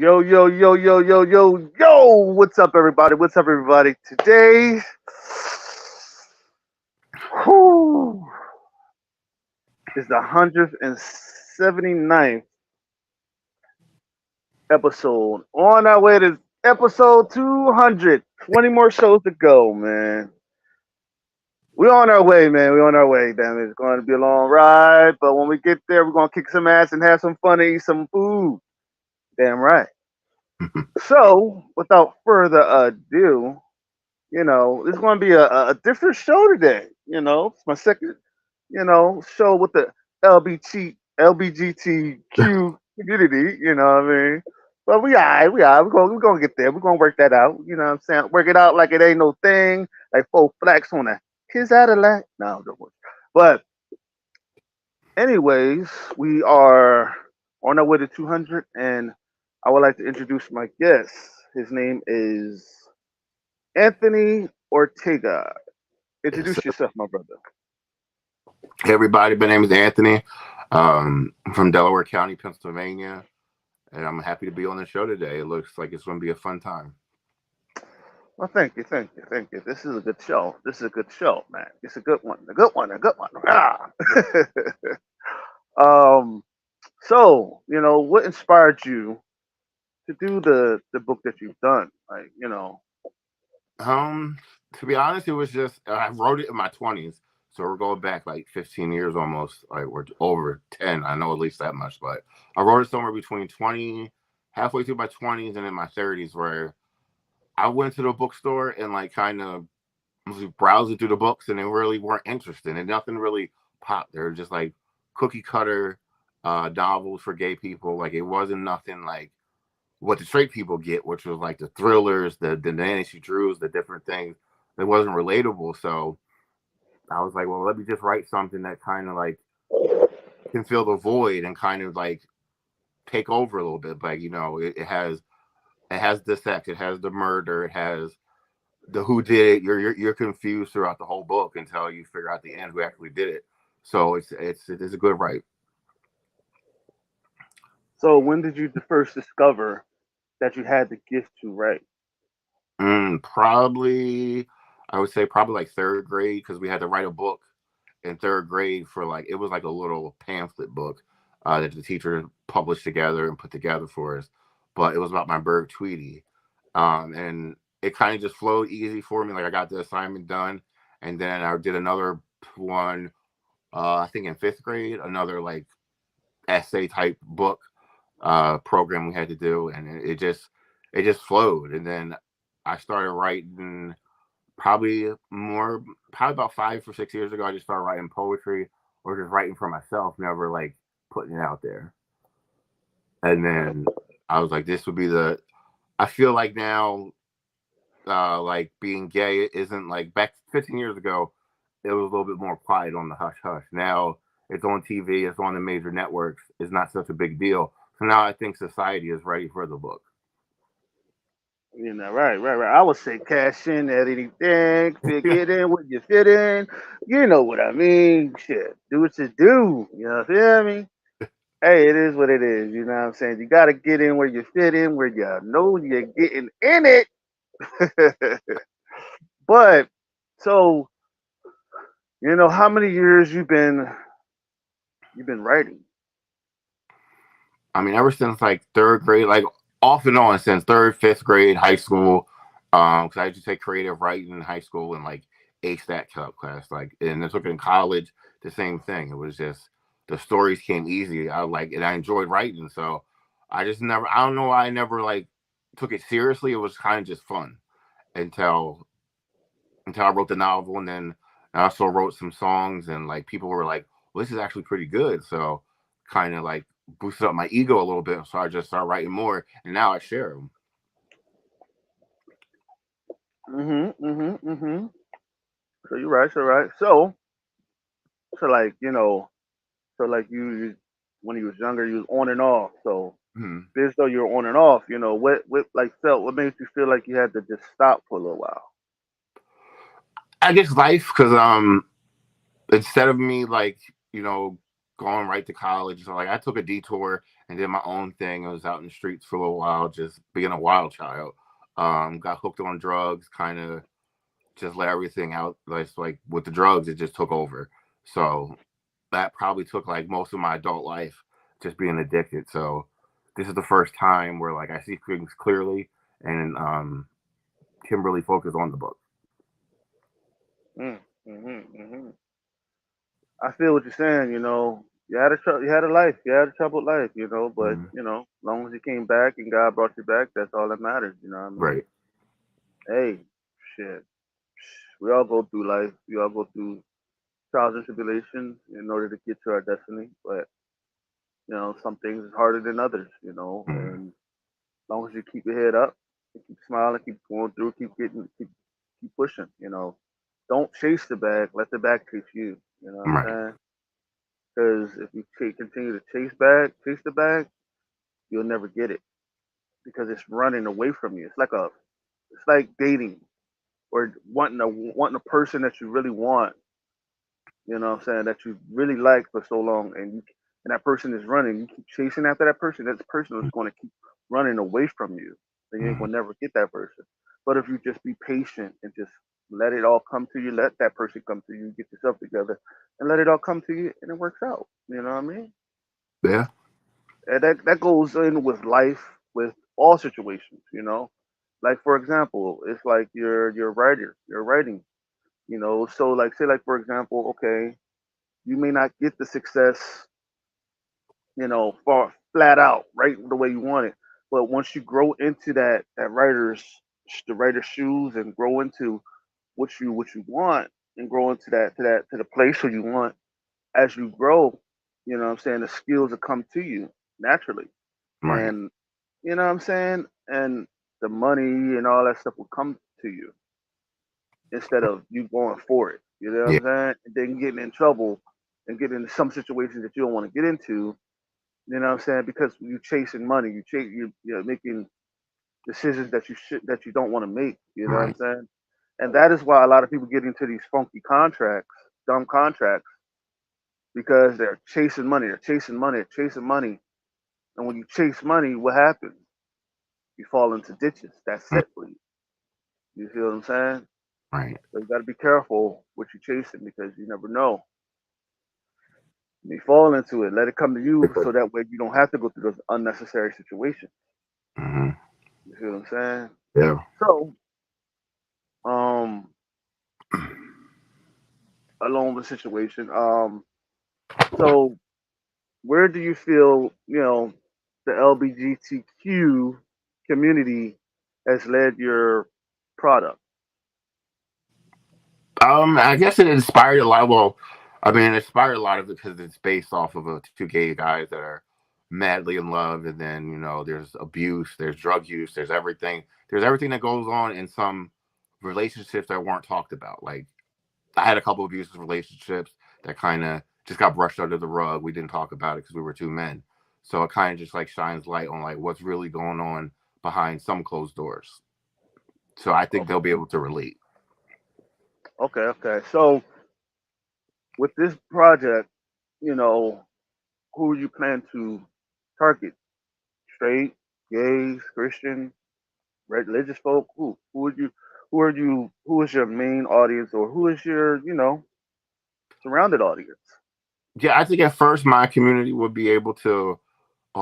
Yo, yo, yo, yo, yo, yo, yo. What's up, everybody? What's up, everybody? Today, whew, is the 179th episode. On our way to episode 200. 20 more shows to go, man. We're on our way, man. We're on our way. Damn it. It's going to be a long ride. But when we get there, we're going to kick some ass and have some fun and eat some food. Damn right. So, without further ado, it's going to be a different show today. It's my second, show with the LBGTQ community. You know what I mean? But we alright, we're gonna get there. We're gonna work that out. You know what I'm saying? Work it out like it ain't no thing. Like full flex on a kiss out of that. No, don't worry. But anyways, we are on our way to 200, and I would like to introduce my guest. His name is Anthony Ortega. Yes, Introduce yourself, my brother. Hey everybody, my name is Anthony. I'm from Delaware County, Pennsylvania, and I'm happy to be on the show today. It looks like it's going to be a fun time. Well, thank you, thank you, thank you. This is a good show. This is a good show, man. It's a good one, a good one, a good one. Ah. um, so what inspired you to do the book that you've done? Um, to be honest, it was just I wrote it in my 20s, so we're going back like 15 years almost. Like we're over 10. I know at least that much, but I wrote it somewhere between 20, halfway through my 20s and in my 30s, where I went to the bookstore and like kind of was browsing through the books, and they really weren't interested, and nothing really popped. They were just like cookie cutter novels for gay people. Like it wasn't nothing like what the straight people get, which was like the thrillers, the Nancy Drews, the different things. It wasn't relatable. So I was like, well, let me just write something that kind of like can fill the void and kind of like take over a little bit. Like, it has the sex, it has the murder, it has the who did it. You're confused throughout the whole book until you figure out the end who actually did it. So it's a good write. So when did you first discover that you had the gift to write? Probably, I would say probably like third grade, because we had to write a book in third grade for like, it was like a little pamphlet book that the teacher published together and put together for us. But it was about my bird Tweety. And it kind of just flowed easy for me. Like I got the assignment done, and then I did another one, I think in fifth grade, another like essay type book program we had to do, and it just flowed. And then I started writing probably about 5 or 6 years ago. I just started writing poetry or just writing for myself, never like putting it out there. And then I was like, this would be I feel like now, like being gay isn't like back 15 years ago, it was a little bit more quiet on the hush hush. Now it's on TV, it's on the major networks. It's not such a big deal. So now I think society is ready for the book. Right. I would say cash in at anything, get in where you fit in. You know what I mean? Shit, do what you do. You know what I mean? Hey, it is what it is. You know what I'm saying? You got to get in where you fit in, where you know you're getting in it. But so, how many years you've been writing? I mean, ever since like third grade, like off and on since third, fifth grade, high school. Because I used to take creative writing in high school and like A-Stat class. Like, and I took it in college, the same thing. It was just the stories came easy. And I enjoyed writing. So I don't know why I never like took it seriously. It was kind of just fun until I wrote the novel, and then I also wrote some songs, and like people were like, well, this is actually pretty good. So kind of like boosted up my ego a little bit. So I just started writing more, and now I share them. Mm-hmm. So you're right. So right. So like you when you was younger, you was on and off. So Mhm. as though you were on and off. What made you feel like you had to just stop for a little while? I guess life, because instead of me like, you know going right to college. So like I took a detour and did my own thing. I was out in the streets for a little while, just being a wild child. Got hooked on drugs, kind of just let everything out. Like with the drugs, it just took over. So that probably took like most of my adult life, just being addicted. So this is the first time where like I see things clearly and can really focus on the book. Mm, mm-hmm. I feel what you're saying. You had you had a life, you had a troubled life, but Mm-hmm. as long as you came back and God brought you back, that's all that matters. You know what I mean? Right. Hey, shit, we all go through life. We all go through trials and tribulations in order to get to our destiny. But some things is harder than others. Mm-hmm. And as long as you keep your head up, and keep smiling, keep going through, keep pushing. Don't chase the bag. Let the bag chase you. You know what I'm Right. saying? Because if you continue to chase the bag, you'll never get it because it's running away from you. It's like dating or wanting a person that you really want. You know what I'm saying? That you really like for so long, and that person is running. You keep chasing after that person. That person is going to keep running away from you. And you ain't Mm-hmm. gonna never get that person. But if you just be patient and just let it all come to you, let that person come to you, get yourself together, and let it all come to you, and it works out. You know what I mean? Yeah. And that goes in with life, with all situations. Like for example, it's like you're a writer, you're writing. So like say like for example, okay, you may not get the success, far flat out, right, the way you want it. But once you grow into the writer's shoes and grow into what you want and grow into to the place where you want, as you grow, what I'm saying, the skills will come to you naturally. Right. And you know what I'm saying? And the money and all that stuff will come to you instead of you going for it. You know what Yeah. I'm saying? And then getting in trouble and getting into some situations that you don't want to get into. You know what I'm saying? Because you're chasing money, you're making decisions that you don't want to make. You know what I'm Right. saying? And that is why a lot of people get into these funky contracts, dumb contracts, because they're chasing money, they're chasing money. And when you chase money, what happens? You fall into ditches. That's Mm. it for you. You feel what I'm saying? Right. So you got to be careful what you're chasing because you never know. You fall into it. Let it come to you so that way you don't have to go through those unnecessary situations. Mm-hmm. You feel what I'm saying? Yeah. So, um, along the situation, so where do you feel, the LGBTQ community has led your product? I guess it inspired a lot. Well, I mean, it inspired a lot of it because it's based off of two gay guys that are madly in love, and then there's abuse, there's drug use, there's everything that goes on in some relationships that weren't talked about. Like I had a couple of abusive relationships that kind of just got brushed under the rug. We didn't talk about it because we were two men. So it kind of just like shines light on like what's really going on behind some closed doors. So I think they'll Okay, be able to relate. okay. So with this project, who you plan to target? Straight, gays, Christian, religious folk? Who is your main audience, or who is your, surrounded audience? Yeah, I think at first my community would be able to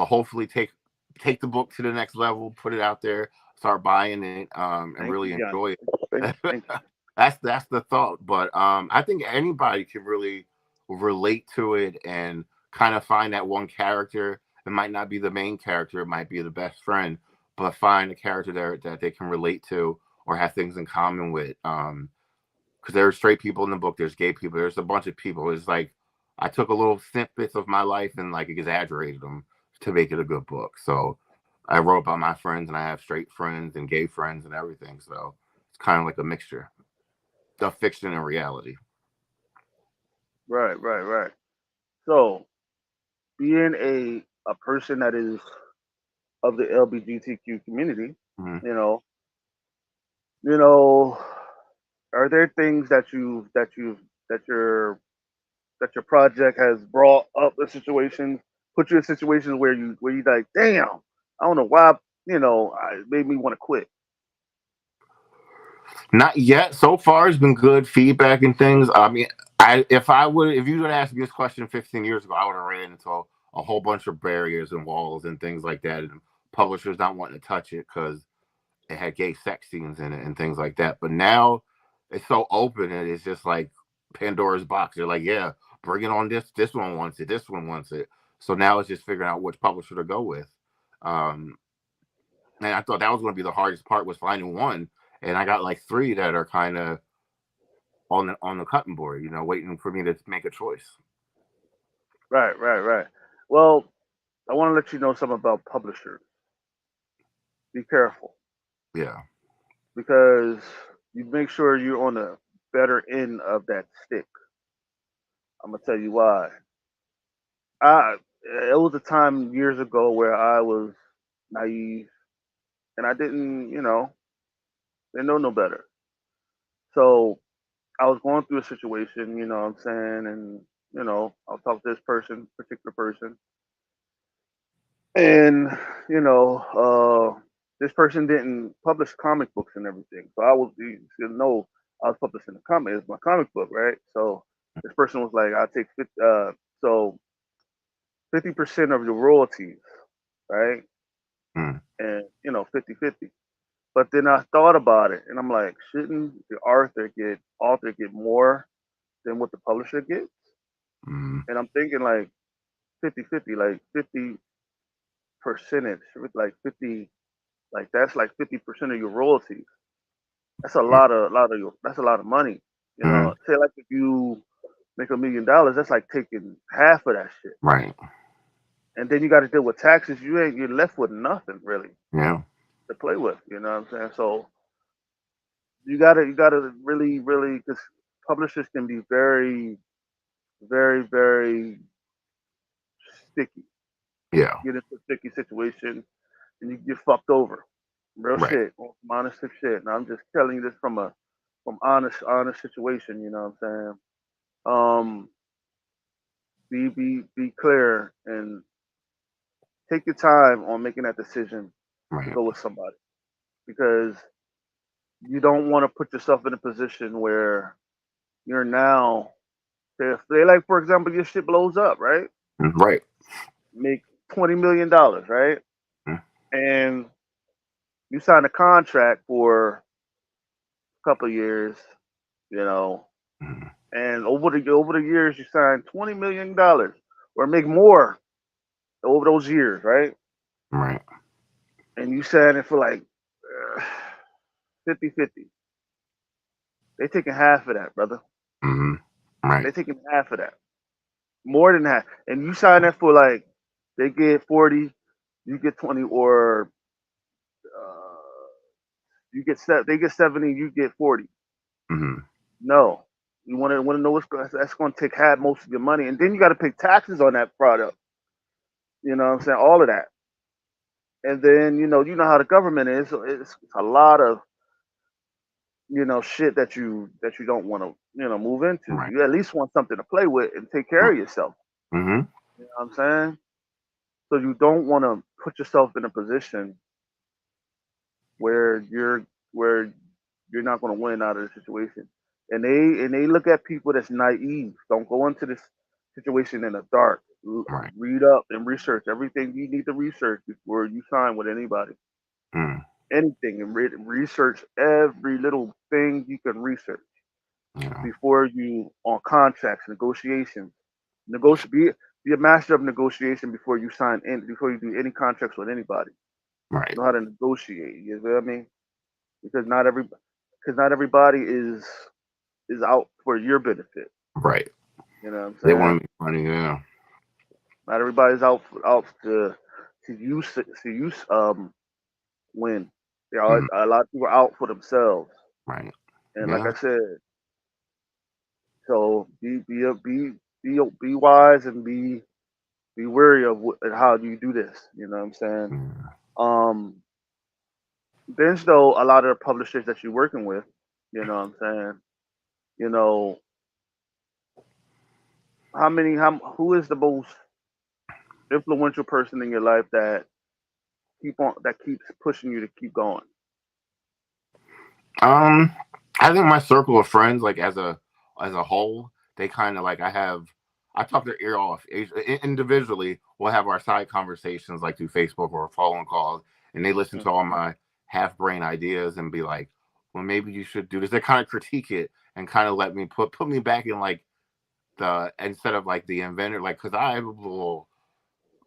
hopefully take the book to the next level, put it out there, start buying it, and Thank really you, Johnny. enjoy Thank it. you, thank you. That's the thought. But I think anybody can really relate to it and kind of find that one character. It might not be the main character, it might be the best friend, but find a character there that they can relate to or have things in common with. Because there are straight people in the book, there's gay people, there's a bunch of people. It's like I took a little snippets of my life and like exaggerated them to make it a good book. So I wrote about my friends, and I have straight friends and gay friends and everything. So it's kind of like a mixture of fiction and reality. Right, right, right. So being a person that is of the LGBTQ community, Mm-hmm. you know, you know, are there things that you're that your project has brought up in situations, put you in situations where you like, damn, I don't know why, it made me want to quit. Not yet. So far, it's been good feedback and things. I mean, if you would ask me this question 15 years ago, I would have ran into a whole bunch of barriers and walls and things like that, and publishers not wanting to touch it because it had gay sex scenes in it and things like that. But now it's so open, and it's just like Pandora's box. They're like, yeah, bring it on. This one wants it. This one wants it. So now it's just figuring out which publisher to go with. Um, and I thought that was going to be the hardest part, was finding one. And I got like three that are kind of on the cutting board, waiting for me to make a choice. Right, right, right. Well, I want to let you know something about publishers. Be careful Yeah. because you make sure you're on the better end of that stick. I'm gonna tell you why. I It was a time years ago where I was naive and I didn't know no better. So I was going through a situation, you know what I'm saying, and I'll talk to this particular person, and you know, this person didn't publish comic books and everything. So you should know, I was publishing a comic, it's my comic book, right? So this person was like, I'll take 50% of your royalties, right? Mm. And 50-50. But then I thought about it, and I'm like, shouldn't the author get more than what the publisher gets? Mm. And I'm thinking like 50-50, like 50 percentage, like 50, like that's like 50% of your royalties. That's that's a lot of money. Mm. Say like if you make $1 million, that's like taking half of that shit. Right. And then you got to deal with taxes. You're left with nothing really Yeah. to play with. You know what I'm saying? So you gotta really, really, because publishers can be very, very, very sticky. Yeah. Get into a sticky situation and you get fucked over. Real Right. shit, on some honest shit. And I'm just telling you this from honest situation. You know what I'm saying? Um, be clear and take your time on making that decision to Right. go with somebody because you don't want to put yourself in a position where you're now, say like for example your shit blows up, right? Mm. Right. Make $20 million, right? Mm. And you sign a contract for a couple of years, you know, Mm. and over the years you sign $20 million or make more over those years, right? Right. And you sign it for like 50-50. They taking half of that, brother. Mm. Right. They taking half of that, more than half. And you sign that for like they get 40, you get 20, or they get 70, you get 40. Mm. No, you want to know that's going to take half most of your money, and then you got to pay taxes on that product. You know what I'm saying? All of that, and then you know how the government is. So it's a lot of shit that you don't want to move into. Right. You at least want something to play with and take care of yourself. Mm. You know what I'm saying? So you don't want to put yourself in a position where you're not going to win out of the situation. And they look at people that's naive. Don't go into this situation in the dark. Right. Read up and research everything you need to research before you sign with anybody. Mm. Anything, and research every little thing you can research Yeah. before you on contracts, negotiations. Be a master of negotiation before you before you do any contracts with anybody. Right. Know how to negotiate. You know what I mean? Because not everybody is out for your benefit. Right. You know what I'm They saying? want to make money. Yeah. Not everybody's out to win. Mm. A lot of people are out for themselves. Right. And like Yeah. I said, so be wise and be wary of how you do this. You know what I'm saying? Mm. Um, Bench though, a lot of the publishers that you're working with, you know what I'm saying? You know, who is the most influential person in your life that keeps pushing you to keep going? Um, I think my circle of friends, like as a whole, they kind of like I talk their ear off. Individually, we'll have our side conversations like through Facebook or phone calls, and they listen to all my half brain ideas and be like, "Well, maybe you should do this." They kind of critique it and kind of let me put me back in like the instead of like the inventor, like because I will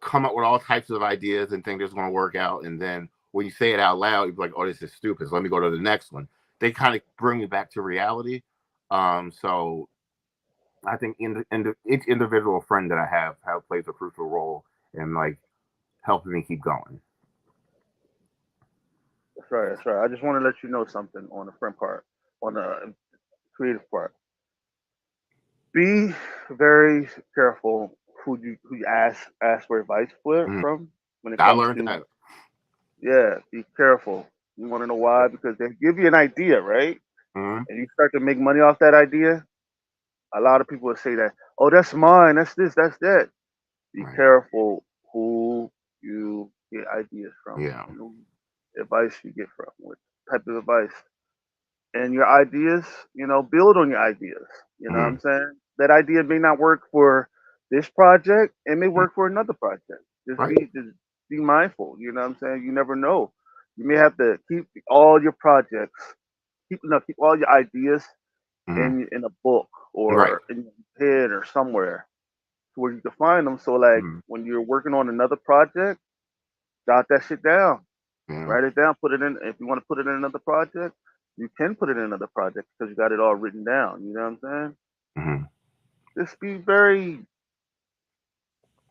come up with all types of ideas and think it's going to work out. And then when you say it out loud, you're like, oh, this is stupid. So let me go to the next one. They kind of bring me back to reality. So I think each individual friend that I have plays a crucial role in like helping me keep going. That's right. That's right. I just want to let you know something on the friend part, on the creative part. Be very careful who you ask for advice Mhm. from when it I comes learned to. that. Yeah, be careful. You want to know why? Because they give you an idea, right? Mhm. And you start to make money off that idea. A lot of people will say that, oh, that's mine, that's this, that's that. Be Right. careful who you get ideas from Yeah. and who advice you get from, what type of advice. And your ideas, build on your ideas. You know what Mhm. I'm saying? That idea may not work for this project, it may Mhm. work for another project. Right. Just be mindful, you know what I'm saying? You never know. You may have to keep all your projects, keep all your ideas Mhm. in a book Right. or in your head or somewhere where you can find them. So like Mhm. when you're working on another project, jot that shit down. Yeah. Write it down. Put it in. If you want to put it in another project, you can put it in another project because you got it all written down. You know what I'm saying? Mhm. Just be very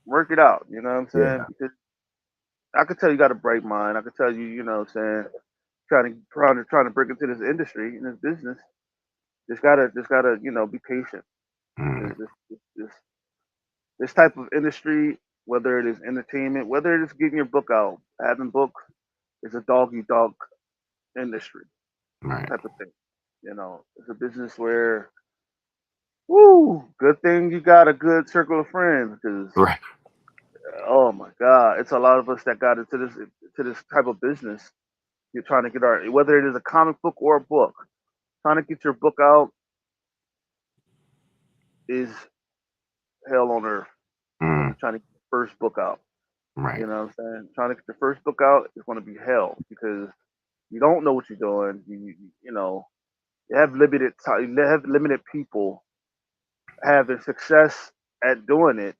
work it out. You know what I'm saying? Yeah. Because I could tell you got a bright mind. I could tell you, what I'm saying, trying to break into this industry in this business. Just gotta be patient. Mhm. Because this type of industry, whether it is entertainment, whether it is getting your book out, having books, is a dog eat dog industry Right. type of thing. It's a business where, woo, good thing you got a good circle of friends because, Right. oh my God, it's a lot of us that got into this type of business. You're trying to get whether it is a comic book or a book, trying to get your book out is hell on earth. Mhm. Trying to get the first book out. You Right. know what I'm saying? Trying to get the first book out is going to be hell because you don't know what you're doing. You have limited time. You have limited people having success at doing it,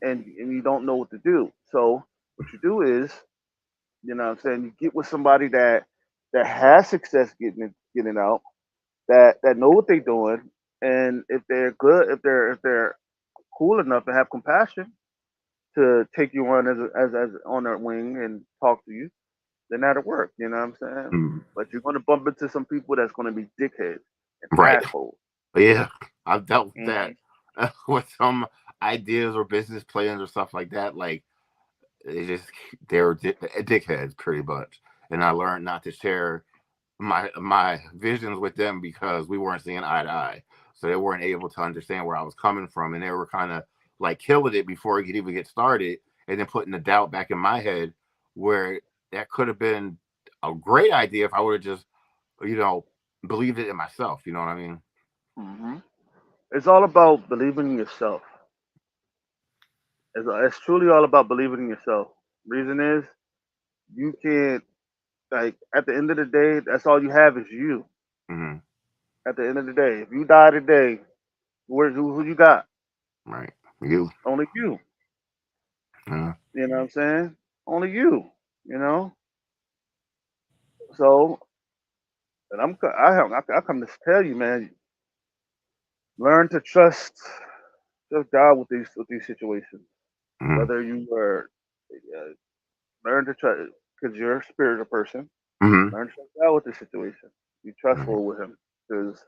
and you don't know what to do. So what you do is, what I'm saying, you get with somebody that has success getting out, that know what they're doing, and if they're good, if they're cool enough and have compassion to take you on as on their wing and talk to you, then that'll work. You know what I'm saying? Mhm. But you're gonna bump into some people that's gonna be dickheads and Right. assholes. Yeah, I've dealt with Hmm. that with some ideas or business plans or stuff like that. Like they just they're dickheads pretty much, and I learned not to share my visions with them because we weren't seeing eye to eye. So they weren't able to understand where I was coming from, and they were kind of like killing it before it could even get started, and then putting the doubt back in my head where that could have been a great idea if I would have just you know believed it in myself. You know what I mean? Hmm. It's all about believing in yourself. It's truly all about believing in yourself. Reason is you can't, like, at the end of the day, that's all you have is you. Hmm. At the end of the day, if you die today, who you got? Right. You. Only you. Uh, You know what I'm saying? Only you. You know. So, and I come to tell you, man, learn to trust God with these situations. mm, Whether you are learn to trust because you're a spiritual person. hmm. Learn to trust God with the situation. Be Right. trustful with Him because,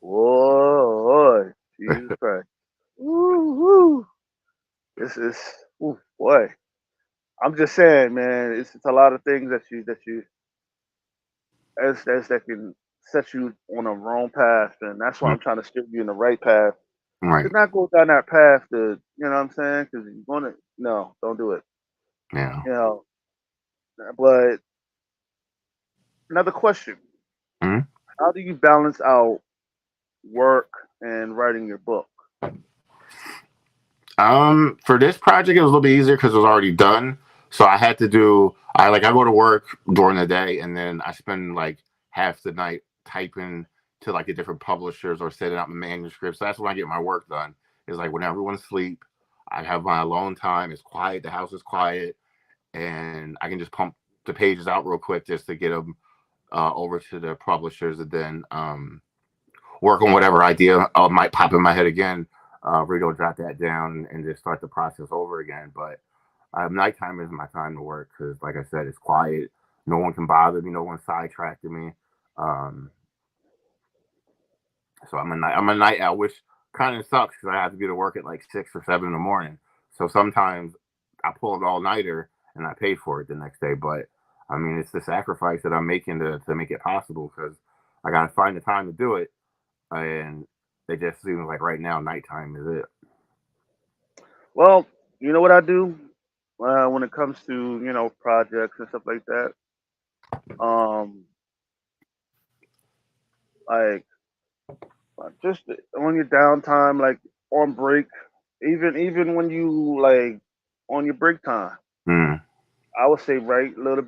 whoa, Jesus Christ, woo, woo. This is, ooh, boy. I'm just saying, man. It's a lot of things that you as that can set you on a wrong path, and that's why Mm, I'm trying to steer you in the right path. Right. to not go down that path to, you know what I'm saying? Because you're gonna, no, don't do it. Yeah. You know, but another question: Mhm. how do you balance out work and writing your book? For this project, it was a little bit easier because it was already done. So I had to do. I go to work during the day, and then I spend like half the night typing to like the different publishers or setting up my manuscripts. So that's when I get my work done. Is like when everyone's asleep, I have my alone time. It's quiet. The house is quiet, and I can just pump the pages out real quick just to get them over to the publishers, and then work on whatever idea might pop in my head again. Rigo jot that down and just start the process over again. But nighttime is my time to work because, like I said, it's quiet. No one can bother me. No one's sidetracking me. Um, so I'm a night owl, which kind of sucks because I have to be to work at like 6 or 7 in the morning. So sometimes I pull an all nighter and I pay for it the next day. But I mean, it's the sacrifice that I'm making to make it possible because I got to find the time to do it, and it just seems like right now nighttime is it. Well, you know what I do when it comes to projects and stuff like that. Um, like just on your downtime, like on break, even when you like on your break time, Mm, I would say write a little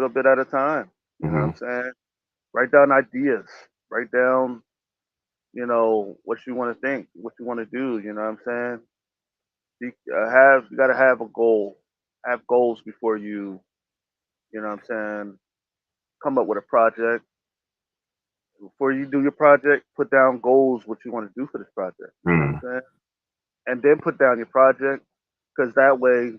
bit at a time. You know what I'm hmm saying? Write down ideas. Write down, what you want to think, what you want to do. You know what I'm saying? You got to have a goal. Have goals before you know what I'm saying, come up with a project. Before you do your project, put down goals, what you want to do for this project. You know what I'm mm, saying? And then put down your project, because that way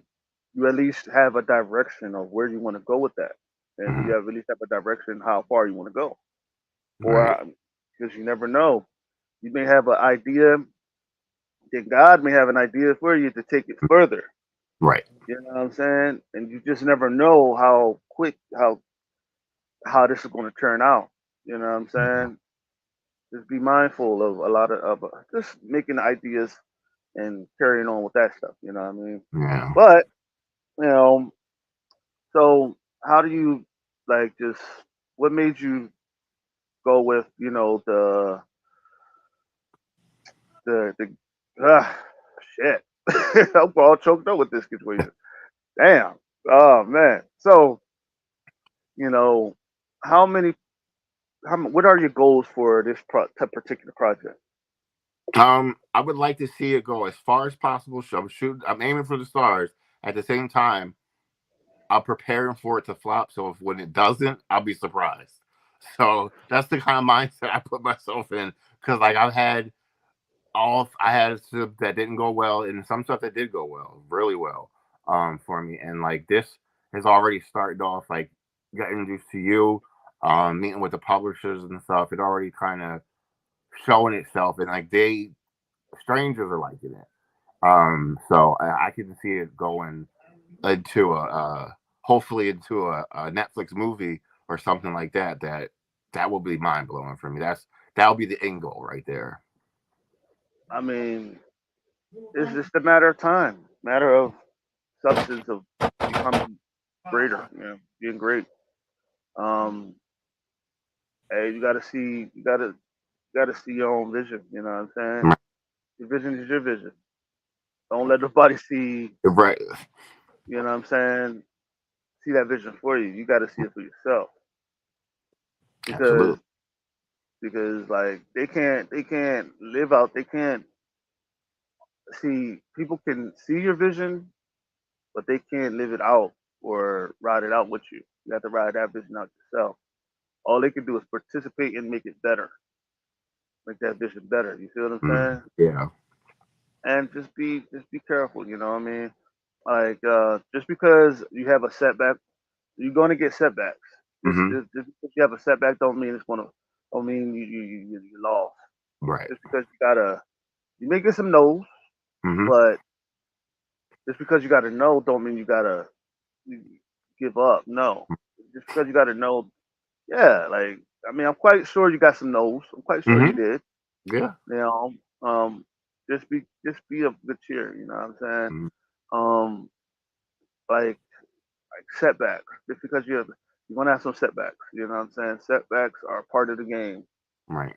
you at least have a direction of where you want to go with that. And hmm you have at least have a direction how far you want to go. right, Or because you never know. You may have an idea, then God may have an idea for you to take it further. right, You know what I'm saying? And you just never know how quick how this is going to turn out. You know what I'm yeah, saying? Just be mindful of a lot of just making ideas and carrying on with that stuff. You know what I mean? yeah. But you know, so how do you like just what made you go with the shit? I'm all choked up with this situation. Damn. Oh man. So you know, how many? What are your goals for this particular project? I would like to see it go as far as possible. So I'm aiming for the stars. At the same time, I'm preparing for it to flop. So if when it doesn't, I'll be surprised. So that's the kind of mindset I put myself in. Because like I had stuff that didn't go well, and some stuff that did go well, really well, for me. And like this has already started off like got introduced to you, meeting with the publishers and stuff. It already kind of showing itself, and like strangers are liking it. So I can see it going into hopefully into a Netflix movie or something like that. That will be mind blowing for me. That'll be the end goal right there. I mean, it's just a matter of time, matter of substance of becoming greater, being great. Um, hey, you gotta see your own vision. You know what I'm saying? Your vision is your vision. Don't let nobody see. Right. You know what I'm saying? See that vision for you. You gotta see it for yourself because Absolutely. like they can't live out. They can't see. People can see your vision, but they can't live it out or ride it out with you. You have to ride that vision out yourself. All they can do is participate and make it better, make that vision better. You feel what I'm saying? Yeah. And just be careful. You know what I mean? Like just because you have a setback, you're gonna get setbacks. Hmm. Just because you have a setback don't mean it's gonna don't mean you lost. Right. Just because you may get some no's, Hmm. but just because you got a no don't mean you give up. No, just because you got a no, yeah. Like I mean, I'm quite sure you got some no's. I'm quite sure you Hmm. did. Yeah. You know, um, just be a good cheer. You know what I'm saying? Mhm. Um, like setbacks. Just because you're gonna have some setbacks. You know what I'm saying? Setbacks are part of the game. Right.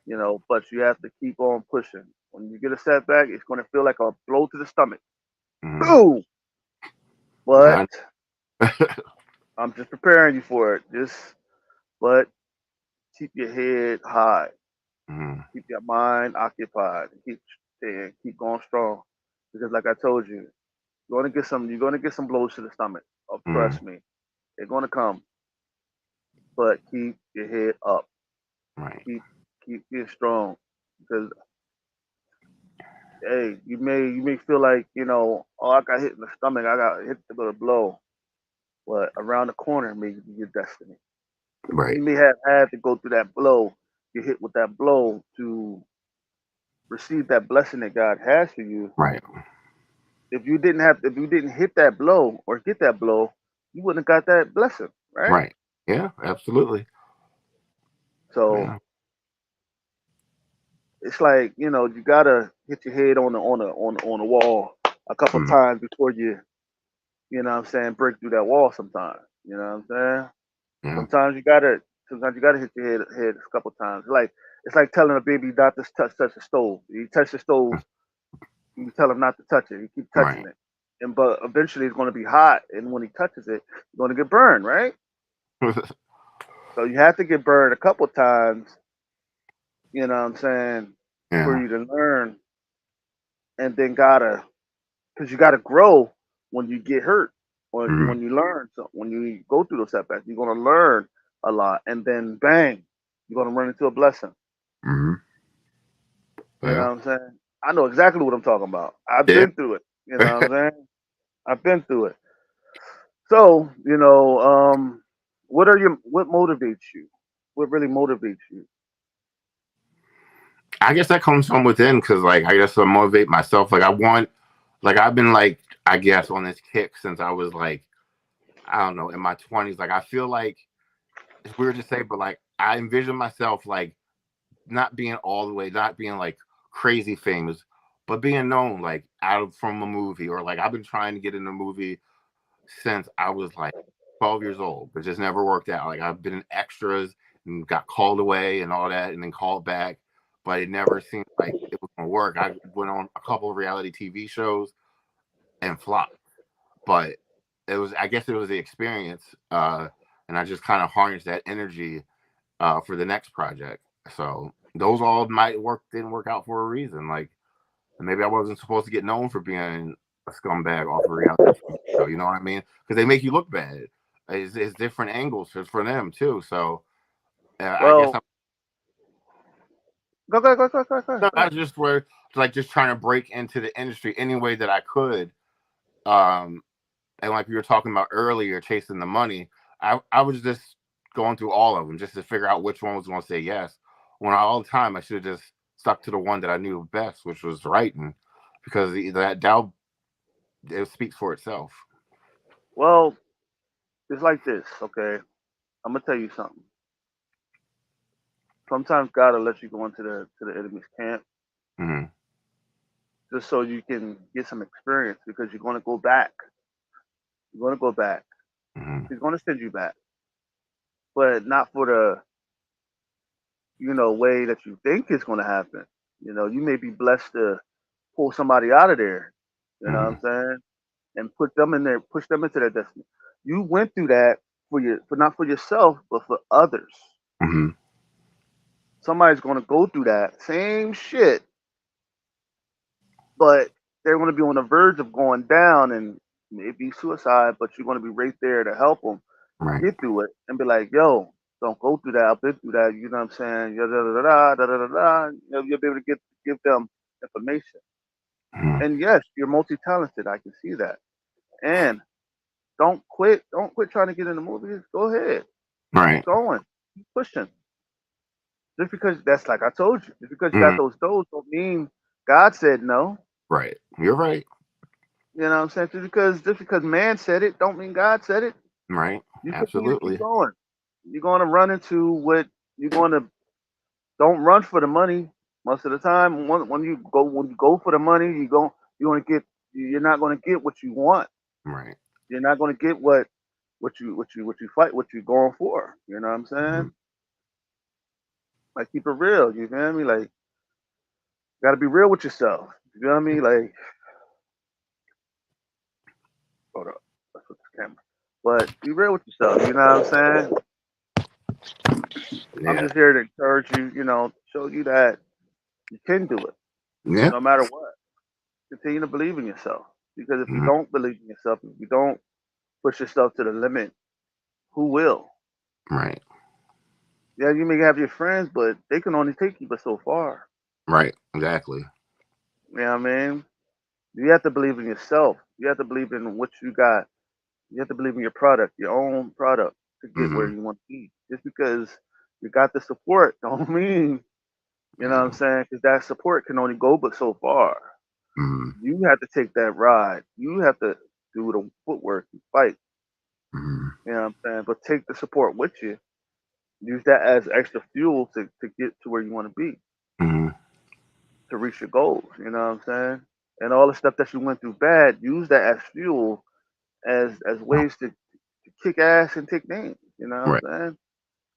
But you have to keep on pushing. When you get a setback, it's gonna feel like a blow to the stomach. Mhm. Boom. But Yeah. I'm just preparing you for it. But keep your head high. Mhm. Keep your mind occupied. Keep going strong. Because like I told you, you're gonna get some blows to the stomach. Oh, Mhm. trust me. They're gonna come. But keep your head up. Right. Keep keep being strong. Because hey, you may feel like, oh, I got hit in the stomach, I got hit with a blow. But around the corner may be your destiny. Right. You may have had to go through that blow, get hit with that blow to receive that blessing that God has for you. Right. If you didn't hit that blow or get that blow, you wouldn't have got that blessing, right? Right. Yeah. Absolutely. So Yeah. it's like, you gotta hit your head on the wall a couple Mhm. times before you know what I'm saying, break through that wall sometimes. You know what I'm saying? Yeah. Sometimes you gotta hit your head a couple times. It's like telling a baby not to touch the stove. You touch the stove, you tell him not to touch it. He keep touching Right. it. But eventually it's gonna be hot, and when he touches it, he's gonna get burned, right? So you have to get burned a couple times, you know what I'm saying, for Yeah. you to learn, and then because you gotta grow when you get hurt or Mhm. when you learn. So when you go through those setbacks, you're gonna learn a lot, and then bang, you're gonna run into a blessing. Mhm. You know Yeah. what I'm saying? I know exactly what I'm talking about. I've Yeah. been through it. You know what I'm saying? I've been through it. So, what motivates you? What really motivates you? I guess that comes from within because, like, I guess I motivate myself. Like, I've been, like, I guess on this kick since I was, like, I don't know, in my 20s. Like, I feel like it's weird to say, but, like, I envision myself, like, not being all the way, not being, like, crazy famous, but being known, like, out of from a movie or, like, I've been trying to get in a movie since I was, like, 12 years old, but just never worked out. Like, I've been in extras and got called away and all that and then called back, but it never seemed like it was gonna work. I went on a couple of reality TV shows and flopped, but I guess it was the experience, and I just kind of harnessed that energy for the next project. So those all might work didn't work out for a reason. Like maybe I wasn't supposed to get known for being a scumbag off a reality TV show. You know what I mean? Because they make you look bad. It's different angles for them too. So I guess Well, go. I just were like just trying to break into the industry any way that I could. Um, and like we were talking about earlier, chasing the money. I was just going through all of them just to figure out which one was going to say yes. When all the time I should have just stuck to the one that I knew best, which was writing, because that it speaks for itself. Well, it's like this, okay? I'm gonna tell you something. Sometimes God will let you go into the enemy's camp Mm-hmm. just so you can get some experience because you're gonna go back. You're gonna go back. Mm-hmm. He's gonna send you back, but not for the way that you think it's gonna happen. You may be blessed to pull somebody out of there. You know what I'm Mm-hmm. saying? And put them in there, push them into their destiny. You went through that for not for yourself, but for others. Mm-hmm. Somebody's gonna go through that same shit, but they're gonna be on the verge of going down and maybe suicide. But you're gonna be right there to help them Right. get through it and be like, "Yo, don't go through that. I've been through that." You know what I'm saying? Da da da da da da da da. You'll be able to give them information. Mm-hmm. And yes, you're multi-talented. I can see that. And don't quit. Don't quit trying to get in the movies. Go ahead. Keep Right. going. Keep pushing. Just because that's like I told you, just because you got Mm-hmm. those don't mean God said no. Right. You're right. You know what I'm saying? Just because man said it, don't mean God said it. Right. You continue to keep Absolutely. going. You're going to run into what you're going to. Don't run for the money. Most of the time, when you go for the money, you want to get you're not going to get what you want. Right. You're not going to get what you fight what you're going for. You know what I'm Mm-hmm. saying? Like keep it real. You feel me? Like gotta be real with yourself. You know what I mean? Like hold up, let's put this camera. But be real with yourself. You know what I'm saying? I'm Yeah. just here to encourage you. You know, show you that you can do it, Yeah. no matter what. Continue to believe in yourself. Because if you Mm-hmm. don't believe in yourself, if you don't push yourself to the limit, who will? Right. Yeah, you may have your friends, but they can only take you but so far. Right. Exactly. You know what I mean? You have to believe in yourself. You have to believe in what you got. You have to believe in your product, your own product, to get where Mm-hmm. you want to be. Just because you got the support, don't mean you know what I'm Yeah. saying. Because that support can only go but so far. Mm-hmm. You have to take that ride. You have to do the footwork and fight. Mm-hmm. You know what I'm saying. But take the support with you. Use that as extra fuel to get to where you want to be, Mm-hmm. to reach your goals. You know what I'm saying. And all the stuff that you went through bad, use that as fuel, as ways to kick ass and take names. You know Right. what I'm saying?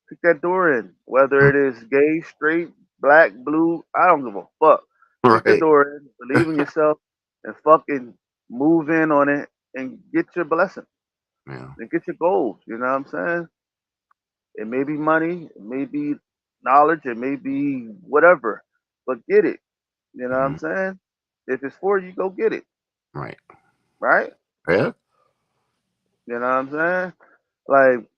Kick that door in. Whether it is gay, straight, black, blue, I don't give a fuck. Kick the Right. door in, believe in yourself, and fucking move in on it and get your blessing Yeah. and get your goals. You know what I'm saying? It may be money, it may be knowledge, it may be whatever, but get it. You know what Mm-hmm. I'm saying? If it's for you, go get it. Right. Right? Yeah. You know what I'm saying? Like,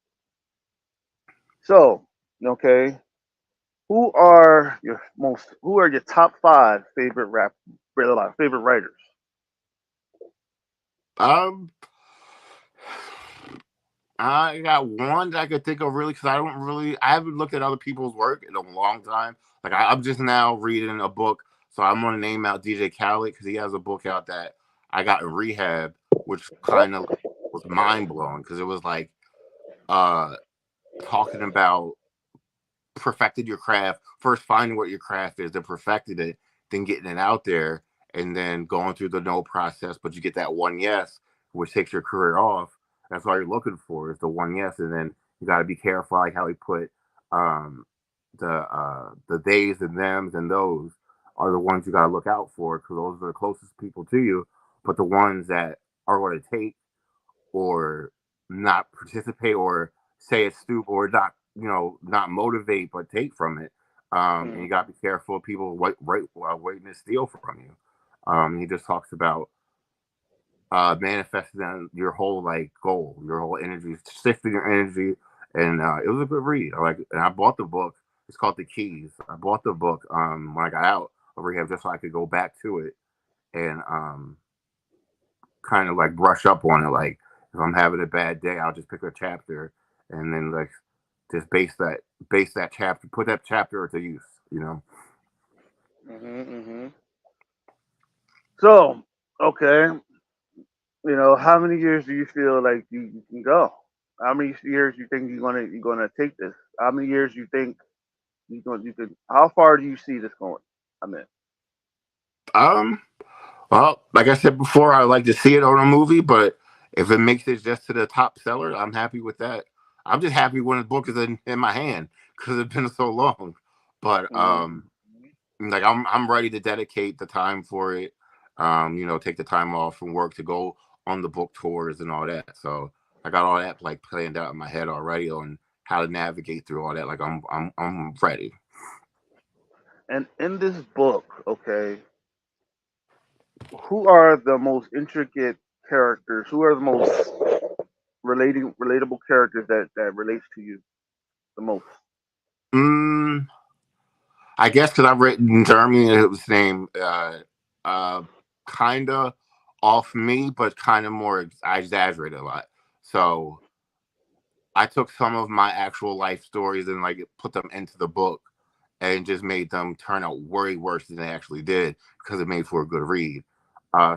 so, okay, who are your top five favorite writers? Um, I got one that I could think of really because I haven't looked at other people's work in a long time. Like I'm just now reading a book, so I'm gonna name out DJ Khaled because he has a book out that I got in rehab, which kind of was mind blowing because it was like uh talking about perfected your craft, first finding what your craft is, then perfected it, then getting it out there, and then going through the no process, but you get that one yes, which takes your career off. That's all you're looking for is the one yes, and then you got to be careful, like how he put um, the days and thems and those are the ones you got to look out for because those are the closest people to you. But the ones that are going to take or not participate or say it's stupid or not, not motivate but take from it. And Mm, you got to be careful of people waiting to steal from you. He just talks about manifesting your whole like goal, your whole energy, shifting your energy, and it was a good read. And I bought the book. It's called The Keys. I bought the book when I got out of rehab just so I could go back to it and kind of like brush up on it. Like if I'm having a bad day, I'll just pick a chapter and then like just base that chapter, put that chapter to use. You know. hmm So, okay, how many years do you feel like you can go? How many years you think you're gonna take this? How many years you think you can? How far do you see this going? I mean, Um. Well, like I said before, I like to see it on a movie, but if it makes it just to the top seller, I'm happy with that. I'm just happy when the book is in my hand because it's been so long. But mm, like I'm ready to dedicate the time for it. Take the time off from work to go on the book tours and all that. So I got all that like planned out in my head already on how to navigate through all that. Like I'm ready. and in this book, okay, who are the most intricate characters? Who are the most relatable characters that relates to you the most? Mm, I guess because I've written Jeremy, it was named uh, kind of off me, but kind of more. I exaggerated a lot. So I took some of my actual life stories and like put them into the book and just made them turn out way worse than they actually did because it made for a good read.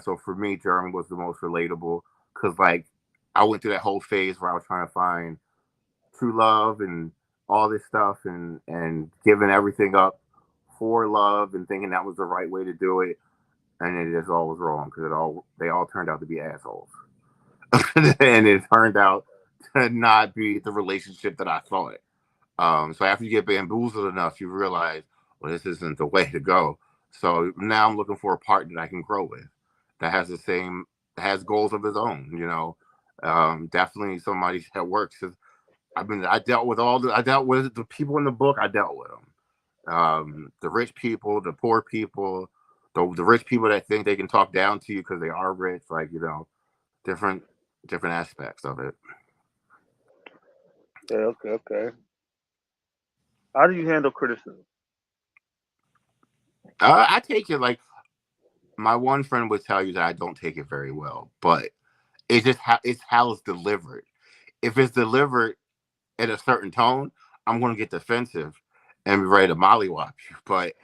So for me, Jeremy was the most relatable because like I went through that whole phase where I was trying to find true love and all this stuff and giving everything up for love and thinking that was the right way to do it, and it just all was wrong because they all turned out to be assholes, and it turned out to not be the relationship that I thought. So after you get bamboozled enough, you realize, well, this isn't the way to go. So now I'm looking for a partner that I can grow with, that has that has goals of his own. Definitely somebody that works. I dealt with the people in the book. I dealt with them. The rich people, the poor people, the rich people that think they can talk down to you because they are rich. Like, different aspects of it. Okay. How do you handle criticism? I take it like my one friend would tell you that I don't take it very well, but it's how it's delivered. If it's delivered in a certain tone, I'm going to get defensive and be ready to mollywop you. But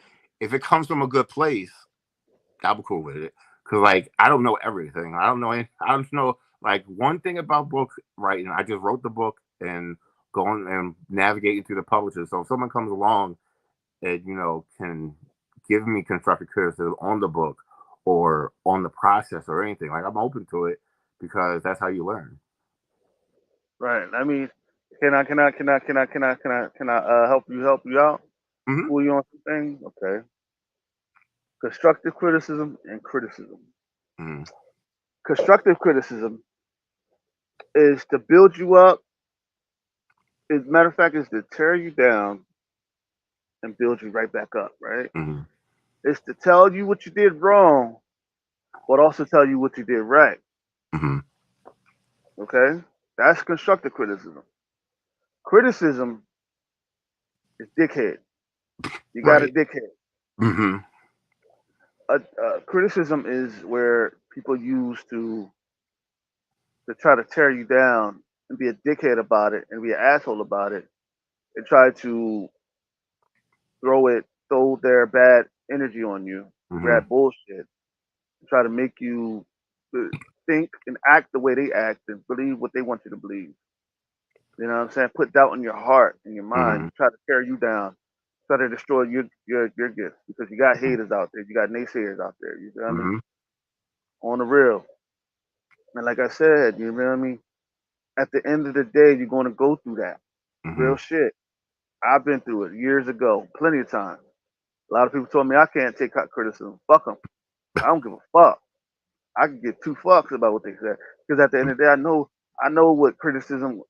if it comes from a good place, I'm cool with it. Cause like I don't know everything. I don't know like one thing about book writing. I just wrote the book and going and navigating through the publishers. So if someone comes along and can give me constructive criticism on the book or on the process or anything, like I'm open to it because that's how you learn. Right. I mean, can I help you out? Mm-hmm. Pull you on something? Okay. Constructive criticism and criticism. Mm-hmm. Constructive criticism is to build you up. As a matter of fact, is to tear you down and build you right back up. Right. Mm-hmm. It's to tell you what you did wrong, but also tell you what you did right. Mm-hmm. Okay. That's constructive criticism. Criticism is dickhead. You got a Right. dickhead. Mm-hmm. Criticism is where people use to try to tear you down and be a dickhead about it and be an asshole about it and try to throw their bad energy on you, Mm-hmm. bad bullshit, try to make you uh, think and act the way they act and believe what they want you to believe. You know what I'm saying? Put doubt in your heart and your Mm-hmm. mind, try to tear you down, try to destroy your gifts because you got haters out there, you got naysayers out there. You know what I mean? Mm-hmm. On the real. And like I said, you know what I mean? At the end of the day, you're going to go through that. Mm-hmm. Real shit. I've been through it years ago, plenty of times. A lot of people told me I can't take criticism. Fuck them. I don't give a fuck. I can give two fucks about what they said because at the end of the day, I know what criticism,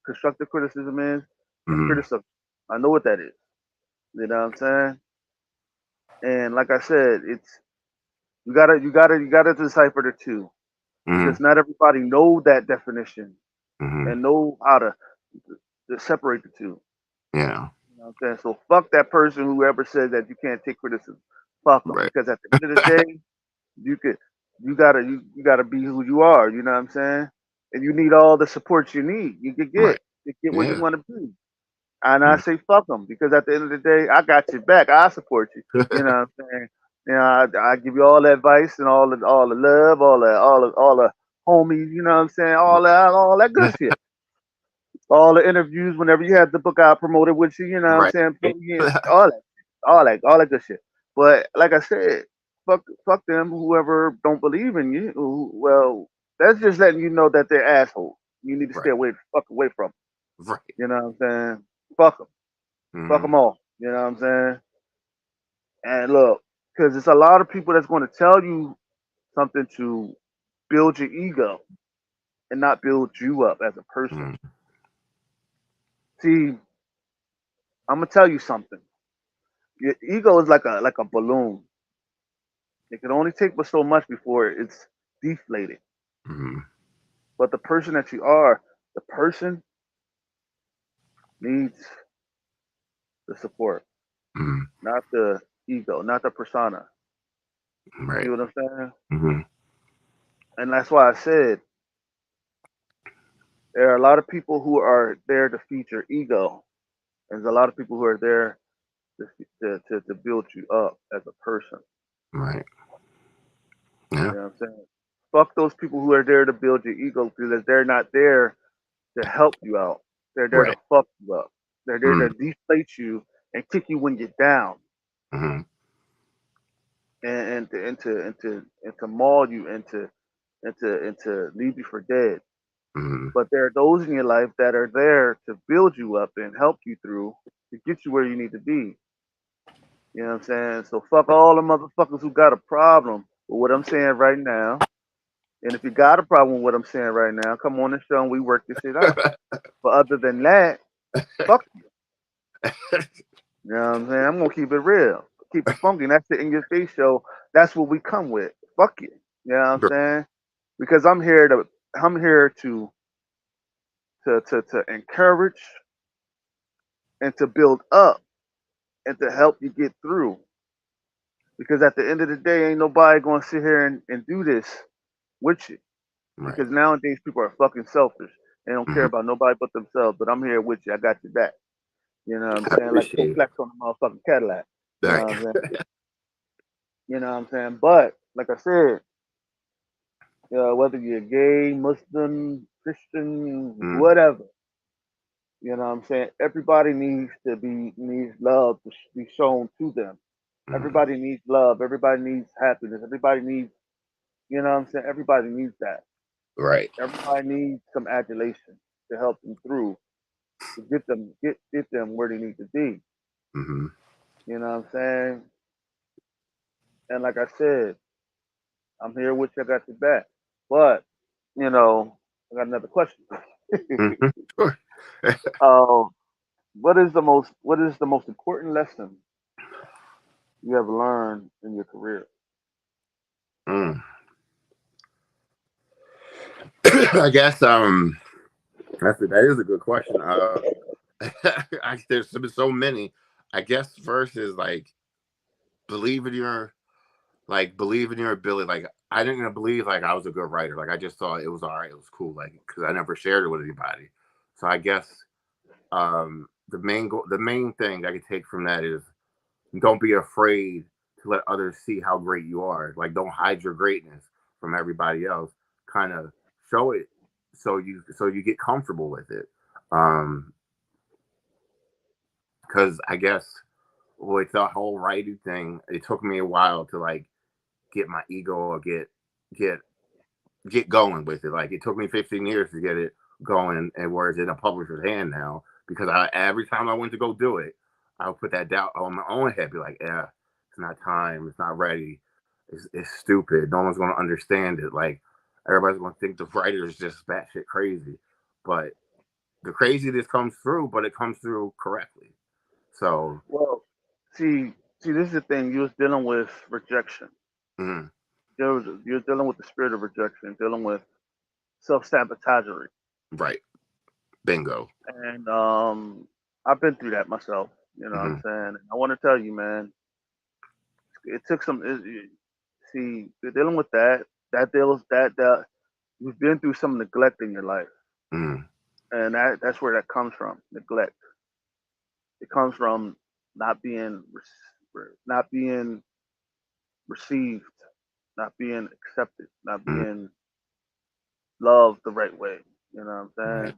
constructive criticism is, and Mm-hmm. criticism. I know what that is. You know what I'm saying? And like I said, it's you gotta decipher the two Mm-hmm. because not everybody know that definition Mm-hmm. and know how to separate the two. Yeah. You know what I'm saying? So fuck that person whoever says that you can't take criticism. Fuck them Right. because at the end of the day, you could you gotta be who you are. You know what I'm saying? And you need all the support you need. You could get Right. to get where you Yeah. want to be. And I Mm-hmm. say fuck them because at the end of the day, I got your back. I support you. You know what I'm saying? I give you all the advice and all the love, all the homies. You know what I'm saying? All that good shit. All the interviews whenever you had the book out promoted with you. You know what I'm Right. saying? All that good shit. But like I said, fuck them. Whoever don't believe in you, well, that's just letting you know that they're assholes. You need to stay Right. away from 'em. Right. You know what I'm saying? Fuck them. Fuck Mm-hmm. them all. You know what I'm saying? And look, because it's a lot of people that's going to tell you something to build your ego and not build you up as a person. Mm-hmm. See, I'm gonna tell you something. Your ego is like a balloon. It can only take but so much before it's deflated. Mm-hmm. But the person that you are, the person needs the support, Mm-hmm. not the ego, not the persona. You see Right. what I'm saying? Mm-hmm. And that's why I said there are a lot of people who are there to feed your ego. And there's a lot of people who are there to build you up as a person. Right. Yeah. You know what I'm saying? Fuck those people who are there to build your ego because they're not there to help you out. They're there to Right. fuck you up. They're there Mm-hmm. to deflate you and kick you when you're down. Mm-hmm. and to maul you and to leave you for dead. Mm-hmm. But there are those in your life that are there to build you up and help you through to get you where you need to be. You know what I'm saying? So fuck all the motherfuckers who got a problem with what I'm saying right now. And if you got a problem with what I'm saying right now, come on the show and we work this shit out. But other than that, fuck you. You know what I'm saying? I'm gonna keep it real, keep it funky. And that's the In Your Face show. That's what we come with. Fuck you. You know what I'm saying? Because I'm here to encourage and to build up and to help you get through. Because at the end of the day, ain't nobody gonna sit here and do this with you. Right. Because nowadays people are fucking selfish. They don't care Mm-hmm. about nobody but themselves. But I'm here with you. I got your back. You know what I'm I saying? Like Joe appreciate Flex on the motherfucking Cadillac. You know that. what I'm saying? You know what I'm saying? But like I said, whether you're gay, Muslim, Christian, Mm-hmm. whatever, you know what I'm saying? Everybody needs love to be shown to them. Mm-hmm. Everybody needs love. Everybody needs happiness. Everybody needs, you know what I'm saying? Everybody needs that. Right. Everybody needs some adulation to help them through, to get them where they need to be. Mm-hmm. You know what I'm saying? And like I said, I'm here with you. I got your back. But I got another question. Mm-hmm. Sure. um, what is the most important lesson you have learned in your career? Mm. I guess that is a good question. There's been so many. I guess first is like believe in your believe in your ability. Like I didn't believe like I was a good writer. Like I just thought it was all right. It was cool. Like because I never shared it with anybody. So I guess the main thing I could take from that is don't be afraid to let others see how great you are. Like don't hide your greatness from everybody else. Kind of show it so you get comfortable with it. Um, because I guess with the whole writing thing, it took me a while to like get my ego or get get going with it. Like it took me 15 years to get it going, and whereas in a publisher's hand now, because every time I went to go do it, I would put that doubt on my own head, be like, yeah, it's not time, it's not ready, it's stupid, no one's gonna understand it. Like everybody's gonna think the writer is just batshit crazy, but the craziness comes through, but it comes through correctly. So, Well, see, this is the thing. You was dealing with rejection. mm, You're dealing with the spirit of rejection, dealing with self-sabotagery. right, bingo. And I've been through that myself. You know what I'm Hmm. saying? And I want to tell you, man, it took some. See, you're dealing with that. That deals that you've been through some neglect in your life, Mm, and that's where that comes from. Neglect. It comes from not being not being received, not being accepted, not mm, being loved the right way. You know what I'm right. saying?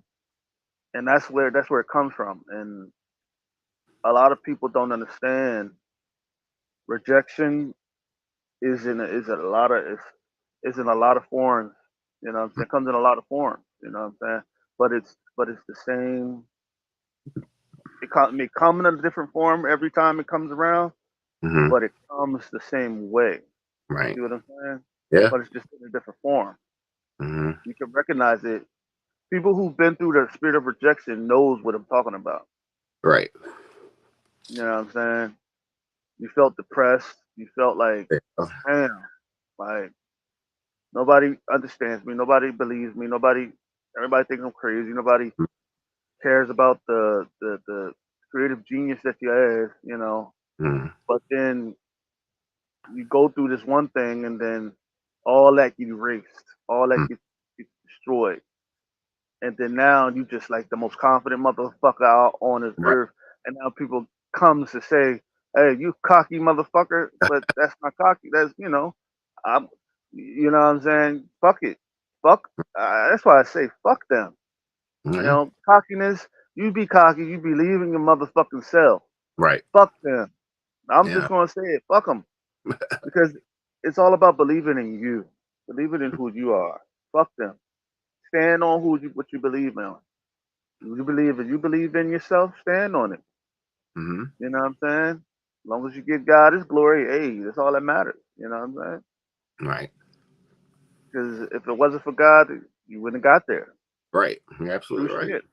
And that's where it comes from. And a lot of people don't understand rejection is in a lot of forms. You know what I'm saying? It comes in a lot of forms. You know what I'm saying? But it's the same. May come in a different form every time it comes around, Hmm. but it comes the same way. You Right. see what I'm saying? Yeah. But it's just in a different form. Hmm. You can recognize it. People who've been through the spirit of rejection knows what I'm talking about. Right. You know what I'm saying? You felt depressed. You felt like, Yeah. damn, like nobody understands me. Nobody believes me. Everybody thinks I'm crazy. Nobody cares about the creative genius that you have. Mm, But then you go through this one thing, and then all that get erased, all that mm, gets destroyed, and then now you just like the most confident motherfucker out on this right. earth, and now people comes to say, "Hey, you cocky motherfucker," but that's not cocky. I'm, you know what I'm saying? Fuck it, fuck. That's why I say fuck them. Yeah. Cockiness. You be cocky. You be leaving your motherfucking self. Right. Fuck them. I'm Yeah. just gonna say it. Fuck them, because it's all about believing in you, believing in who you are. Fuck them. Stand on what you believe in. If you believe in yourself, stand on it. Mm-hmm. You know what I'm saying? As long as you give God His glory, hey, that's all that matters. You know what I'm saying? Right. Because if it wasn't for God, you wouldn't have got there. Right. You're True absolutely right. shit.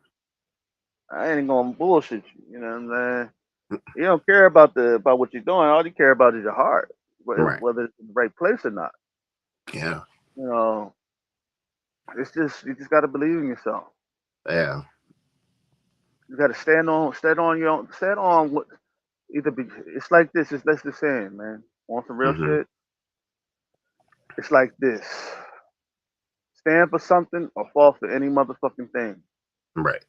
I ain't gonna bullshit you. You know what I'm saying? You don't care about what you're doing. All you care about is your heart, Right. whether it's in the right place or not. Yeah. You know, it's just you just got to believe in yourself. Yeah. You got to stand on what either be. It's like this. It's that's the saying, man. On some real Mm-hmm. shit. It's like this. Stand for something or fall for any motherfucking thing. Right.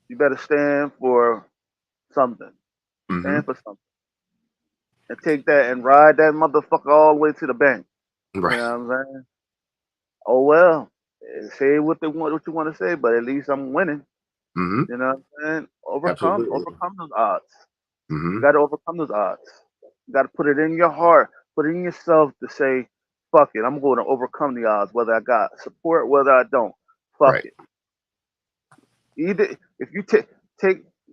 You better stand for something. Mm-hmm. Stand for something. And take that and ride that motherfucker all the way to the bank. You Right. know what I'm saying? Oh well. Say what you want to say, but at least I'm winning. Mm-hmm. You know what I'm saying? Absolutely. Overcome those odds. You Mm-hmm. got to overcome those odds. You got to put it in your heart, put it in yourself to say, "Fuck it, I'm going to overcome the odds, whether I got support, whether I don't. Fuck Right. it." Either if you take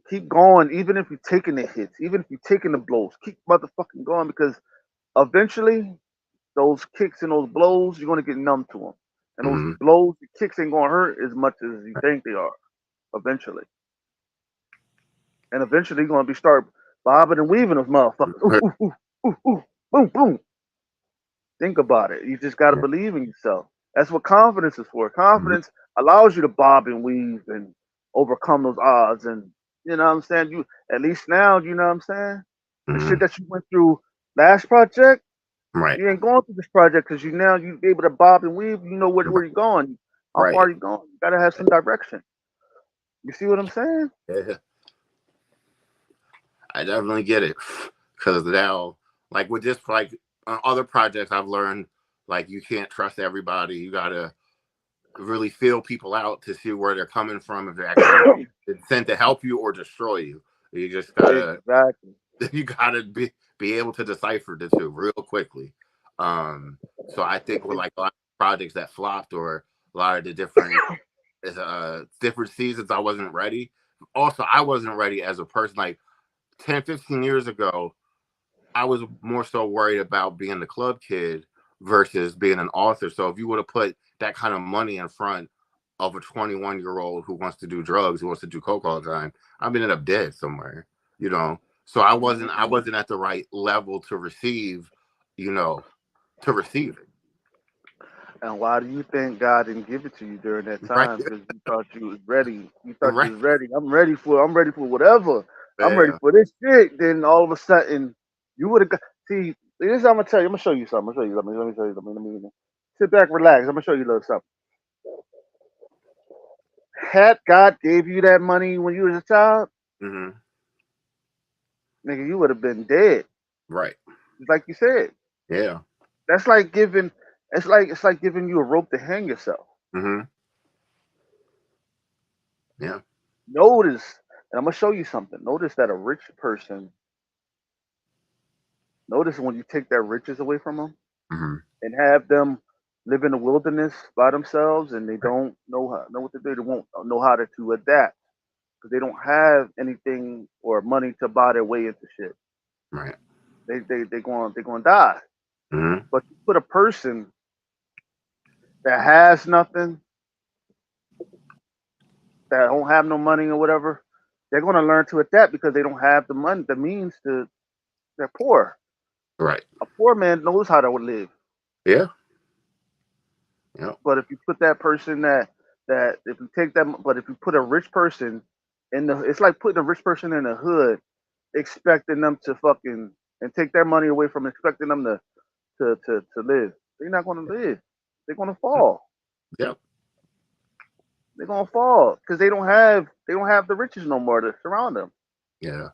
keep going, even if you're taking the hits, even if you're taking the blows, keep motherfucking going because eventually those kicks and those blows, you're gonna get numb to them, and those Mm-hmm. blows, the kicks ain't gonna hurt as much as you think they are. Eventually, and eventually, you're gonna be start bobbing and weaving those motherfuckers. Ooh, ooh, ooh, ooh, ooh, boom, boom. Think about it. You just gotta Yeah. believe in yourself. That's what confidence is for. Mm-hmm. Confidence allows you to bob and weave and overcome those odds. And you know what I'm saying? You at least now, you know what I'm saying? The Mm-hmm. shit that you went through last project, Right. you ain't going through this project because you able to bob and weave. You know where you're going. How Right. far you going? You gotta have some direction. You see what I'm saying? Yeah. I definitely get it. Because now, like with this, like on other projects, I've learned like you can't trust everybody. You gotta really feel people out to see where they're coming from, if they're actually sent to help you or destroy you. You just gotta Exactly. you gotta be able to decipher the two real quickly. So I think with like a lot of projects that flopped or a lot of the different seasons, I wasn't ready. Also, I wasn't ready as a person. Like 10, 15 years ago, I was more so worried about being the club kid versus being an author. So if you would have put that kind of money in front of a 21-year-old who wants to do drugs, who wants to do coke all the time, I've ended up dead somewhere, you know. So I Mhm. wasn't at the right level to receive, you know, to receive it. And why do you think God didn't give it to you during that Right. time? Because you thought you was ready. You thought you Right. was ready. I'm ready for whatever. I'm ready Yeah. for this shit. Then all of a sudden, you would have got. See, this is I'm gonna tell you. I'm gonna show you something. I'm gonna show you. Let me show you. Let me sit back, relax. I'm gonna show you a little something. Had God gave you that money when you was a child, Hmm. nigga, you would have been dead. Right. Just like you said. Yeah. That's like giving. It's like giving you a rope to hang yourself. Hmm. Yeah. Notice, and I'm gonna show you something. Notice that a rich person. Notice when you take their riches away from them Hmm. and have them live in the wilderness by themselves, and they Right. don't know what to do. They won't know how to adapt because they don't have anything or money to buy their way into shit. Right. They going to die. Hmm. But you put a person that has nothing, that don't have no money or whatever, they're going to learn to adapt because they don't have the money, the means to. They're poor. Right. A poor man knows how to live. Yeah. Yeah. But if you put that person that if you take that, but if you put a rich person in the, it's like putting a rich person in the hood, expecting them to fucking and take their money away from expecting them to live. They're not going to live. They're going to fall. Yeah. They're going to fall because they don't have the riches no more to surround them. Yeah.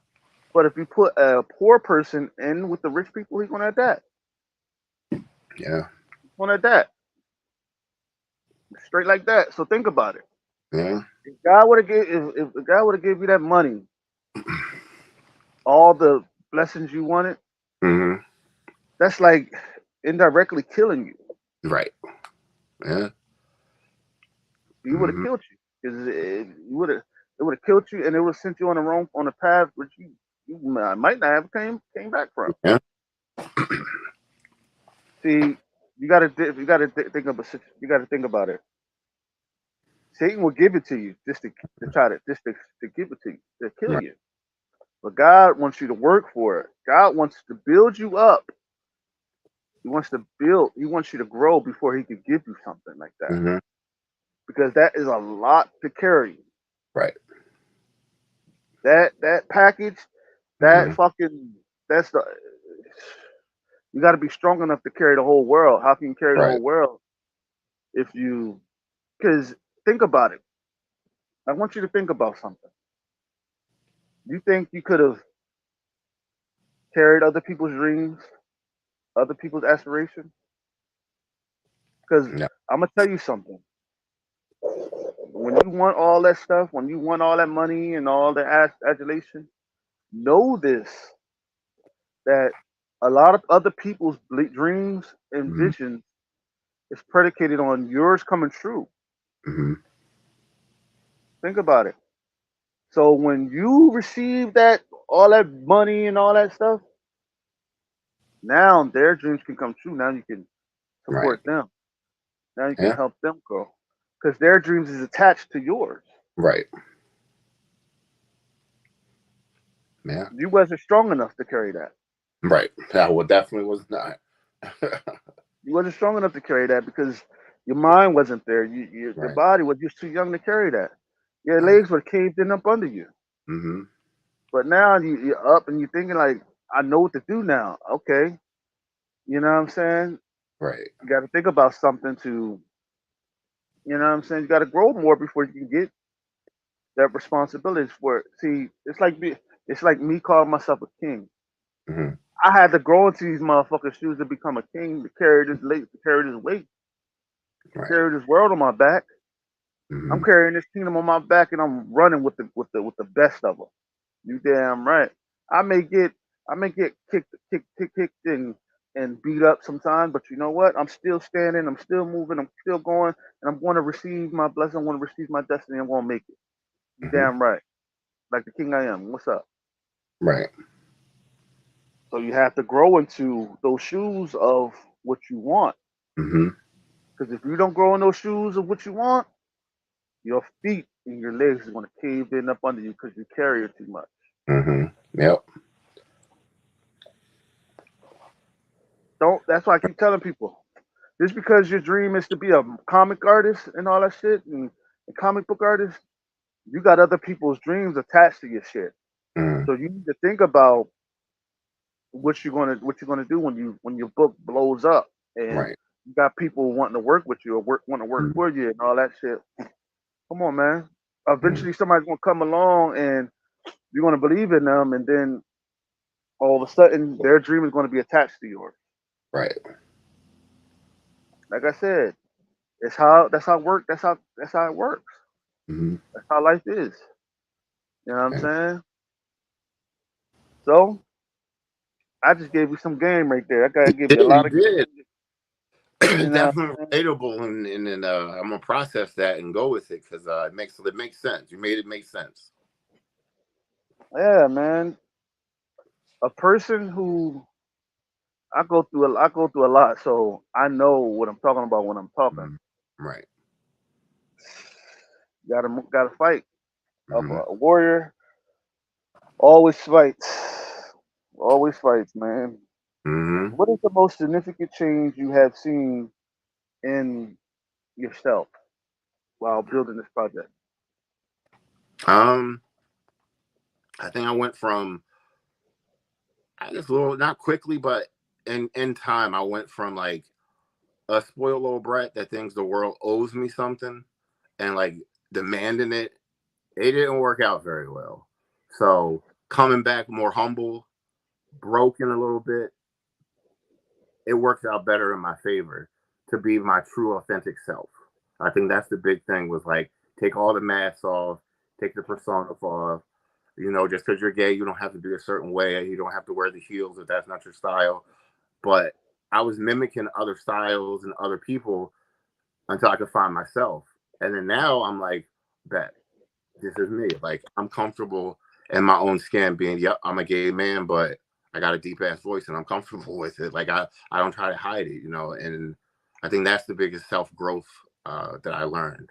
But if you put a poor person in with the rich people, he's going to adapt. Yeah. He's going to adapt straight like that. So think about it. Yeah. If God would have gave you that money, all the blessings you wanted, Mm-hmm. that's like indirectly killing you. Right. Yeah. You would have Mm-hmm. killed you because it would have killed you, and it would have sent you on the wrong on the path which you might not have came back from. Yeah. See, think of you got to think about it. Satan will give it to you to try to give it to you to kill Right. you, but God wants you to work for it. God wants to build you up. He wants to build. He wants you to grow before he could give you something like that, Mm-hmm. because that is a lot to carry. Right. That package, that Mm-hmm. fucking that's the you got to be strong enough to carry the whole world. How can you carry the Right. whole world if you? Because think about it. I want you to think about something. You think you could have carried other people's dreams, other people's aspirations? Because Yeah. I'm gonna tell you something. When you want all that stuff, when you want all that money and all the adulation, know this: that a lot of other people's dreams and Mm-hmm. visions is predicated on yours coming true. Mm-hmm. Think about it. So when you receive that all that money and all that stuff, now their dreams can come true. Now you can Right. support them. Now you can Yeah. help them grow because their dreams is attached to yours. Right. Yeah. You wasn't strong enough to carry that. Right. I well, definitely was not. You wasn't strong enough to carry that because your mind wasn't there. Your Right. body was just too young to carry that. Your Right. legs were caved in up under you. Mm-hmm. But now you're up and you're thinking like, I know what to do now. Okay, you know what I'm saying? Right. You got to think about something to, you know what I'm saying? You got to grow more before you can get that responsibility for it. See, it's like me calling myself a king. Mm-hmm. I had to grow into these motherfucking shoes to become a king, to carry this weight, to Right. carry this world on my back. I'm Mm-hmm. carrying this kingdom on my back, and I'm running with the best of them. You damn right. I may get I may get kicked, and beat up sometimes, but you know what? I'm still standing. I'm still moving. I'm still going, and I'm going to receive my blessing. I'm going to receive my destiny. I'm going to make it. You Mm-hmm. damn right. Like the king I am. What's up? Right. So you have to grow into those shoes of what you want. Mm-hmm. Because if you don't grow in those shoes of what you want, your feet and your legs are going to cave in up under you because you carry it too much. Mm-hmm. Yep. Don't. That's why I keep telling people. Just because your dream is to be a comic artist and all that shit, and a comic book artist, you got other people's dreams attached to your shit. Mm-hmm. So you need to think about what you're gonna do when your book blows up, and Right. you got people wanting to work with you or want to work Mm-hmm. for you and all that shit. Come on, man. Mm-hmm. Eventually, somebody's gonna come along, and you're gonna believe in them, and then all of a sudden, their dream is gonna be attached to yours. Right. Like I said, that's how it works. Mm-hmm. That's how life is. You know what I'm saying? So I just gave you some game right there. I gotta give you a Did lot you of did game. You know definitely what I'm saying? relatable, and I'm gonna process that and go with it because it makes sense. You made it make sense. Yeah, man. A person who I go through a lot, so I know what I'm talking about when I'm talking. Mm-hmm. Right. Gotta fight. Mm-hmm. A warrior always fights. Always fights, man. Mm-hmm. What is the most significant change you have seen in yourself while building this project? Um, I think I went from I guess a little not quickly, but in time, I went from like a spoiled little brat that thinks the world owes me something and like demanding it. It didn't work out very well. So coming back more humble, broken a little bit, it worked out better in my favor to be my true authentic self. I think that's the big thing was like take all the masks off, take the persona off, You know, just because you're gay, you don't have to be a certain way. You don't have to wear the heels if that's not your style. But I was mimicking other styles and other people until I could find myself. And then now I'm like, bet this is me. Like I'm comfortable in my own skin being, yep, I'm a gay man, but I got a deep ass voice and I'm comfortable with it. Like I don't try to hide it, you know, and I think that's the biggest self growth that I learned.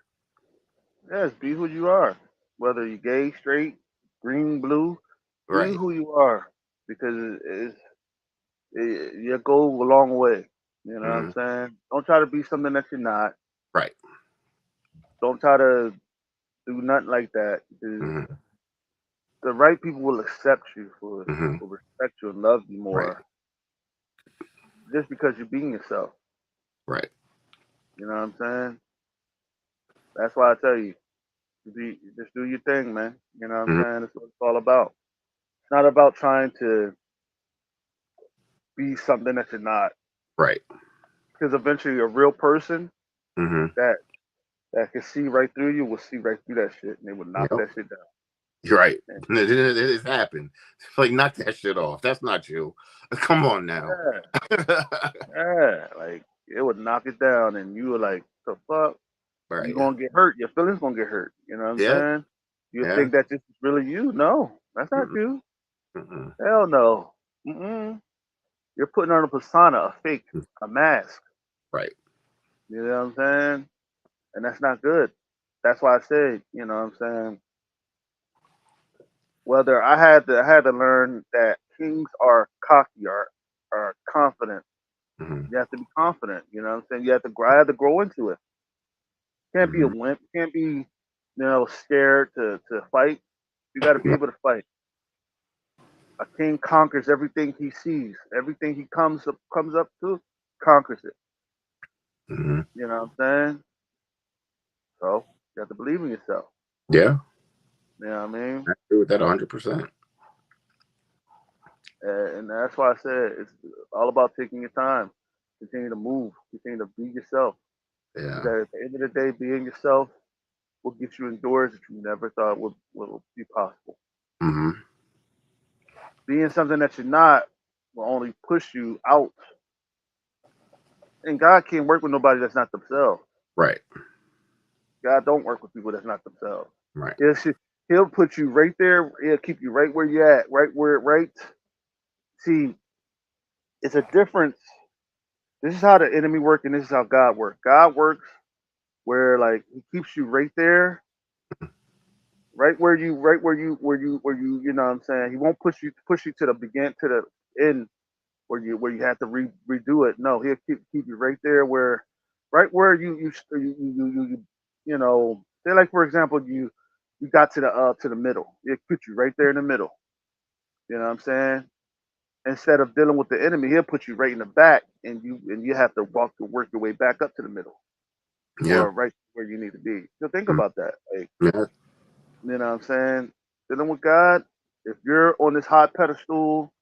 Yes, be who you are. Whether you're gay, straight, green, blue, be Right. who you are because you go a long way. You know what I'm Mm-hmm. saying? Don't try to be something that you're not. Right. Don't try to do nothing like that because Mm-hmm. the right people will accept you Mm-hmm. will respect you and love you Right. more just because you're being yourself. Right. You know what I'm saying? That's why I tell you, just do your thing, man. You know what I'm Mm-hmm. saying? That's what it's all about. It's not about trying to be something that you're not. Right. Because eventually, a real person Mm-hmm. that can see right through you will see right through that shit, and they will knock Yep. that shit down. You're right. And It's happened. Like knock that shit off. That's not you. Come on now. yeah, yeah, like it would knock it down, and you were like, "The fuck." You Right. gonna get hurt. Your feelings gonna get hurt. You know what I'm Yeah. saying? You Yeah. think that this is really you? No, that's not Mm-mm. you. Mm-mm. Hell no. Mm-mm. You're putting on a persona, a fake, a mask. Right. You know what I'm saying? And that's not good. That's why I said, you know what I'm saying? Whether I had to learn that kings are cocky, are confident. Mm-hmm. You have to be confident. You know what I'm saying? You have to I had to grow into it. Can't be a Mm-hmm. wimp. Can't be, scared to fight. You got to be Right. able to fight. A king conquers everything he sees. Everything he comes up to, conquers it. Mm-hmm. You know what I'm saying? So you have to believe in yourself. Yeah. You know what I mean? I agree with that 100%. And that's why I said it's all about taking your time, continue to move, continue to be yourself. Yeah. Because at the end of the day, being yourself will get you indoors that you never thought would be possible. Mm-hmm. Being something that you're not will only push you out. And God can't work with nobody that's not themselves. Right. God don't work with people that's not themselves. Right. He'll, he'll put you right there. He'll keep you right where you at, right. See, it's a difference. This is how the enemy works, and this is how God works. God works where like he keeps you right there, right where you, you know what I'm saying? He won't push you to the begin to the end where you have to redo it. No, he'll keep you right there right where you know, say like for example you got to the middle. He'll put you right there in the middle. You know what I'm saying? Instead of dealing with the enemy, he'll put you right in the back and you have to work your way back up to the middle Yeah. or right where you need to be. So think Mm-hmm. about that. Like, Yeah. you know what I'm saying? Dealing with God, if you're on this hot pedestal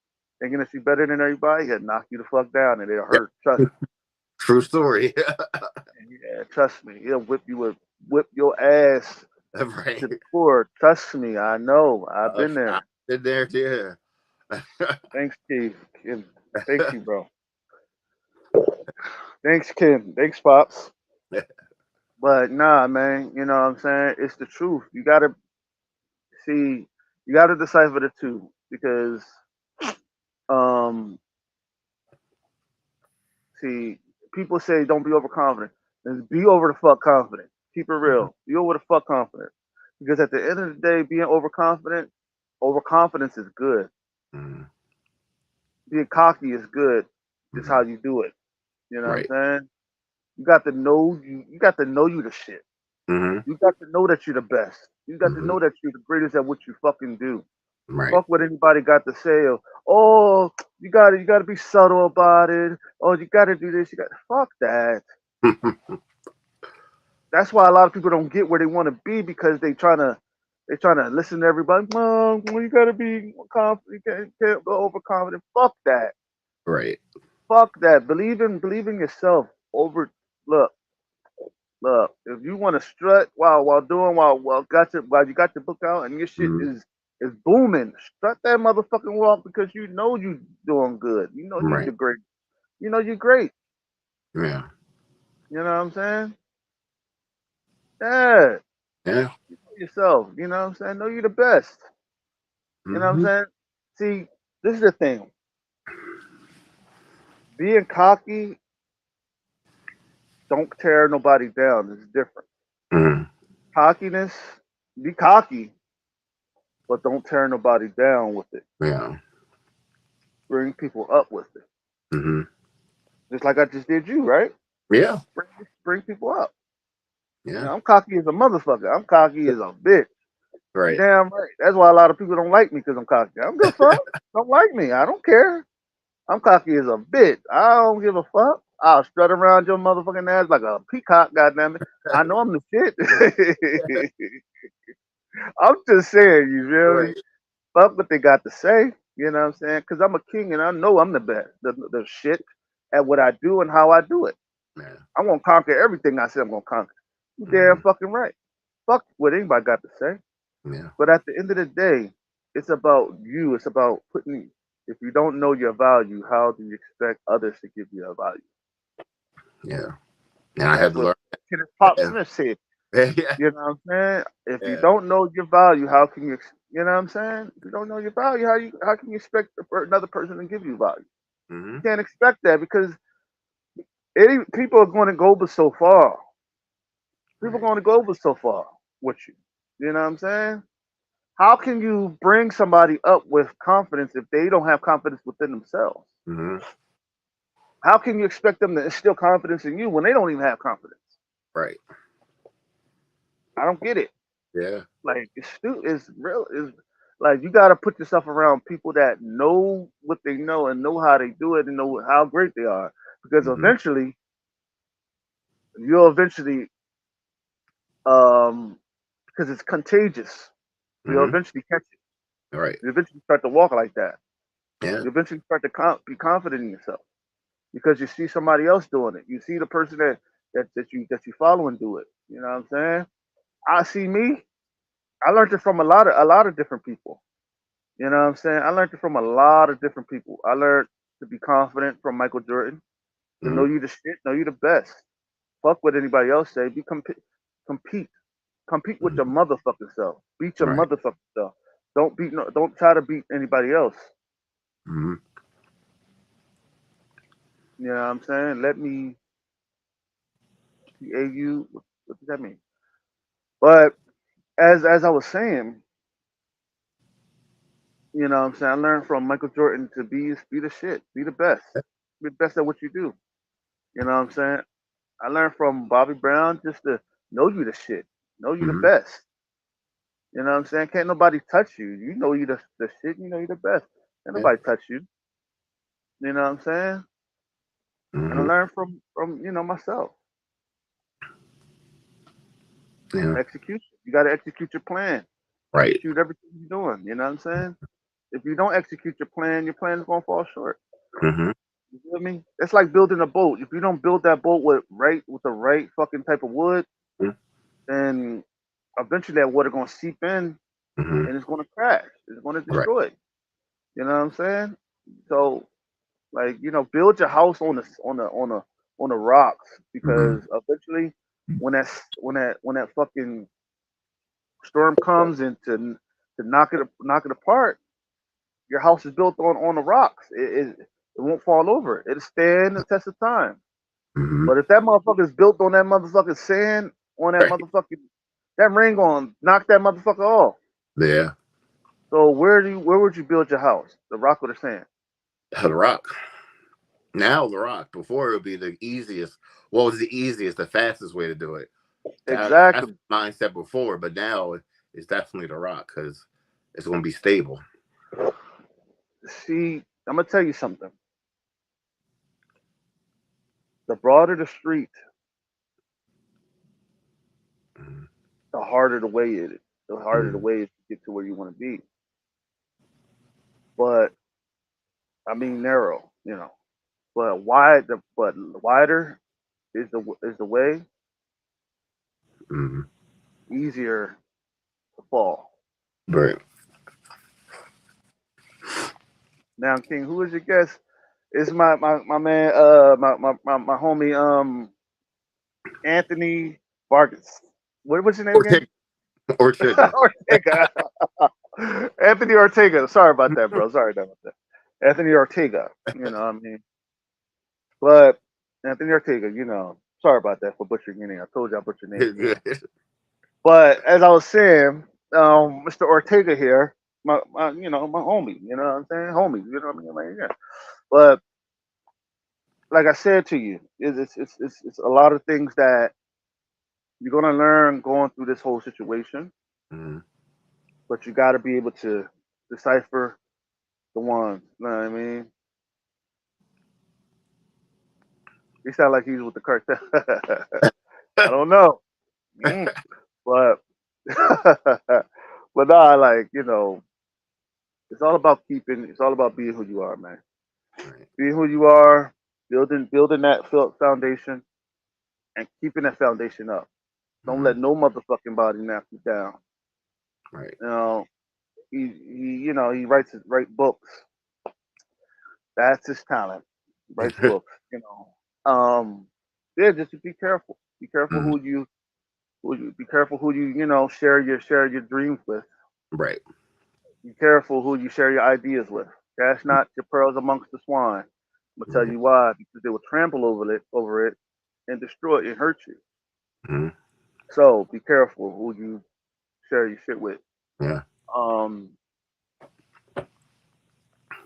thinking that you're better than everybody, he'll knock you the fuck down and it'll Yeah. hurt. Trust True story. me. Yeah, trust me. He'll whip your ass Right. to the floor. Trust me. I know. I've been I've there. been there too. Thanks, Steve. Kim. Thank you, bro. Thanks, Kim. Thanks, Pops. But nah, man, you know what I'm saying? It's the truth. You gotta see, you gotta decipher the two because um see, people say don't be overconfident. And be over the fuck confident. Keep it Mhm. real. Be over the fuck confident. Because at the end of the day, being overconfident, overconfidence is good. Mhm. Being cocky is good. It's how Mhm. you do it. You know what I'm Right. saying? You got to know you got to know you the shit. Mhm. You got to know that you're the best. You got to Mhm. know that you're the greatest at what you fucking do. Right. Fuck what anybody got to say. Or, oh, you gotta be subtle about it. Oh, you gotta do this. You got fuck that. That's why a lot of people don't get where they want to be because they trying to listen to everybody. Well, you gotta be confident. You can't go overconfident. Fuck that. Right. Fuck that. Believe in yourself. Over. Look, look. If you want to strut while you got your book out and your shit Mhm. is is booming. Strut that motherfucking walk because you know you doing good. You know Right. you're great. You know you're great. Yeah. You know what I'm saying? Yeah. Yeah. You know yourself. You know what I'm saying? Know you're the best. You know what I'm Mm-hmm. saying? See, this is the thing. Being cocky don't tear nobody down. It's different. Mm-hmm. Cockiness, be cocky, but don't tear nobody down with it. Yeah. Bring people up with it. Mm-hmm. Just like I just did you, right? Yeah. Bring people up. You Yeah. know, I'm cocky as a motherfucker. I'm cocky as a bitch. You Right. damn right. That's why a lot of people don't like me because I'm cocky. I don't give a fuck. Don't like me. I don't care. I'm cocky as a bitch. I don't give a fuck. I'll strut around your motherfucking ass like a peacock, goddamn it. I know I'm the shit. I'm just saying, you feel me? Right. Fuck what they got to say. You know what I'm saying? Because I'm a king and I know I'm the best, the shit at what I do and how I do it. Man. I'm gonna conquer everything I said I'm gonna conquer. You damn Mm-hmm. fucking right. Fuck what anybody got to say. Yeah. But at the end of the day, it's about you. It's about putting. If you don't know your value, how do you expect others to give you a value? Yeah. And I had That's to what learn. Kenneth Pop Yeah. Smith said. Yeah. You know what I'm saying? If you Yeah. don't know your value, how can you? You know what I'm saying? If you don't know your value, how can you expect another person to give you value? Mm-hmm. You can't expect that because people are going to go but so far. People are Right. going to go but so far with you. You know what I'm saying? How can you bring somebody up with confidence if they don't have confidence within themselves? Mm-hmm. How can you expect them to instill confidence in you when they don't even have confidence? Right. I don't get it. Yeah. Like it's real. It's like you got to put yourself around people that know what they know and know how they do it and know how great they are. Because Mm-hmm. eventually, you'll eventually, um, because it's contagious. You'll Mm-hmm. eventually catch it. Right. You eventually start to walk like that. Yeah. You eventually start to be confident in yourself because you see somebody else doing it. You see the person that you follow and do it. You know what I'm saying? I see me. I learned it from a lot of different people. You know what I'm saying? I learned it from a lot of different people. I learned to be confident from Michael Jordan, to know Mm-hmm. you the shit, know you the best. Fuck what anybody else say. Compete, compete with your Mm-hmm. motherfucking self. Beat your Right. motherfucking self. Don't try to beat anybody else. Mm-hmm. You know what I'm saying? Let me AU. What does that mean? But as I was saying, you know what I'm saying? I learned from Michael Jordan to be the shit, be the best, be the best at what you do. You know what I'm saying? I learned from Bobby Brown just to know you the shit, know you the Mm-hmm. best. You know what I'm saying? Can't nobody touch you. You know you the shit. You know you the best. Can't Yeah. nobody touch you. You know what I'm saying? And I Mm-hmm. learned from myself. Yeah. Execution. You got to execute your plan. Right. Execute everything you're doing. You know what I'm saying? If you don't execute your plan is gonna fall short. Mm-hmm. You feel me? It's like building a boat. If you don't build that boat with the right fucking type of wood, then eventually that water gonna seep in Mm-hmm. and it's gonna crash. It's gonna Right. destroy. You know what I'm saying? So like build your house on the rocks Mm-hmm. because eventually when that fucking storm comes and to knock it apart, your house is built on the rocks. It won't fall over. It'll stand the test of time. Mm-hmm. But if that motherfucker is built on that motherfucking sand, on that Right. motherfucking that rain gonna knock that motherfucker off. Yeah. So where would you build your house? The rock or the sand? The Rock. Now the Rock. Before it would be the easiest. What was the easiest, the fastest way to do it? That's Exactly. mindset before, but now it's definitely the Rock because it's going to be stable. See, I'm gonna tell you something. The broader the street, Mm-hmm. the harder the way it is. The harder the Mm-hmm. way is to get to where you want to be. But I mean narrow, but wider is the way, Mm-hmm. easier to fall. Right. Now, King, who is your guest? It's my man, my homie, Anthony Vargas. What's your name again? Ortega. Ortega. Ortega. Anthony Ortega. Sorry about that, bro. Sorry about that. Anthony Ortega. You know what I mean? But Anthony Ortega, sorry about that for butchering your name. I told you I butchered your name again. But as I was saying, Mr. Ortega here, my homie, you know what I'm saying? Homie, you know what I mean? Like, yeah. But like I said to you, it's a lot of things that you're gonna learn going through this whole situation, Mhm. but you got to be able to decipher the ones. You know what I mean? He sound like he's with the cartel. I don't know, but but nah, like it's all about keeping. It's all about being who you are, man. Right. Being who you are, building that foundation, and keeping that foundation up. Don't let Mhm. no motherfucking body knock you down. Right. You know, he write books. That's his talent. He writes books. Yeah, just be careful. Be careful Mhm. who you be careful who share your dreams with. Right. Be careful who you share your ideas with. Cast not your pearls amongst the swine. I'm gonna tell Mhm. you why, because they will trample over it and destroy it and hurt you. Mhm. So be careful who you share your shit with. Yeah. Um,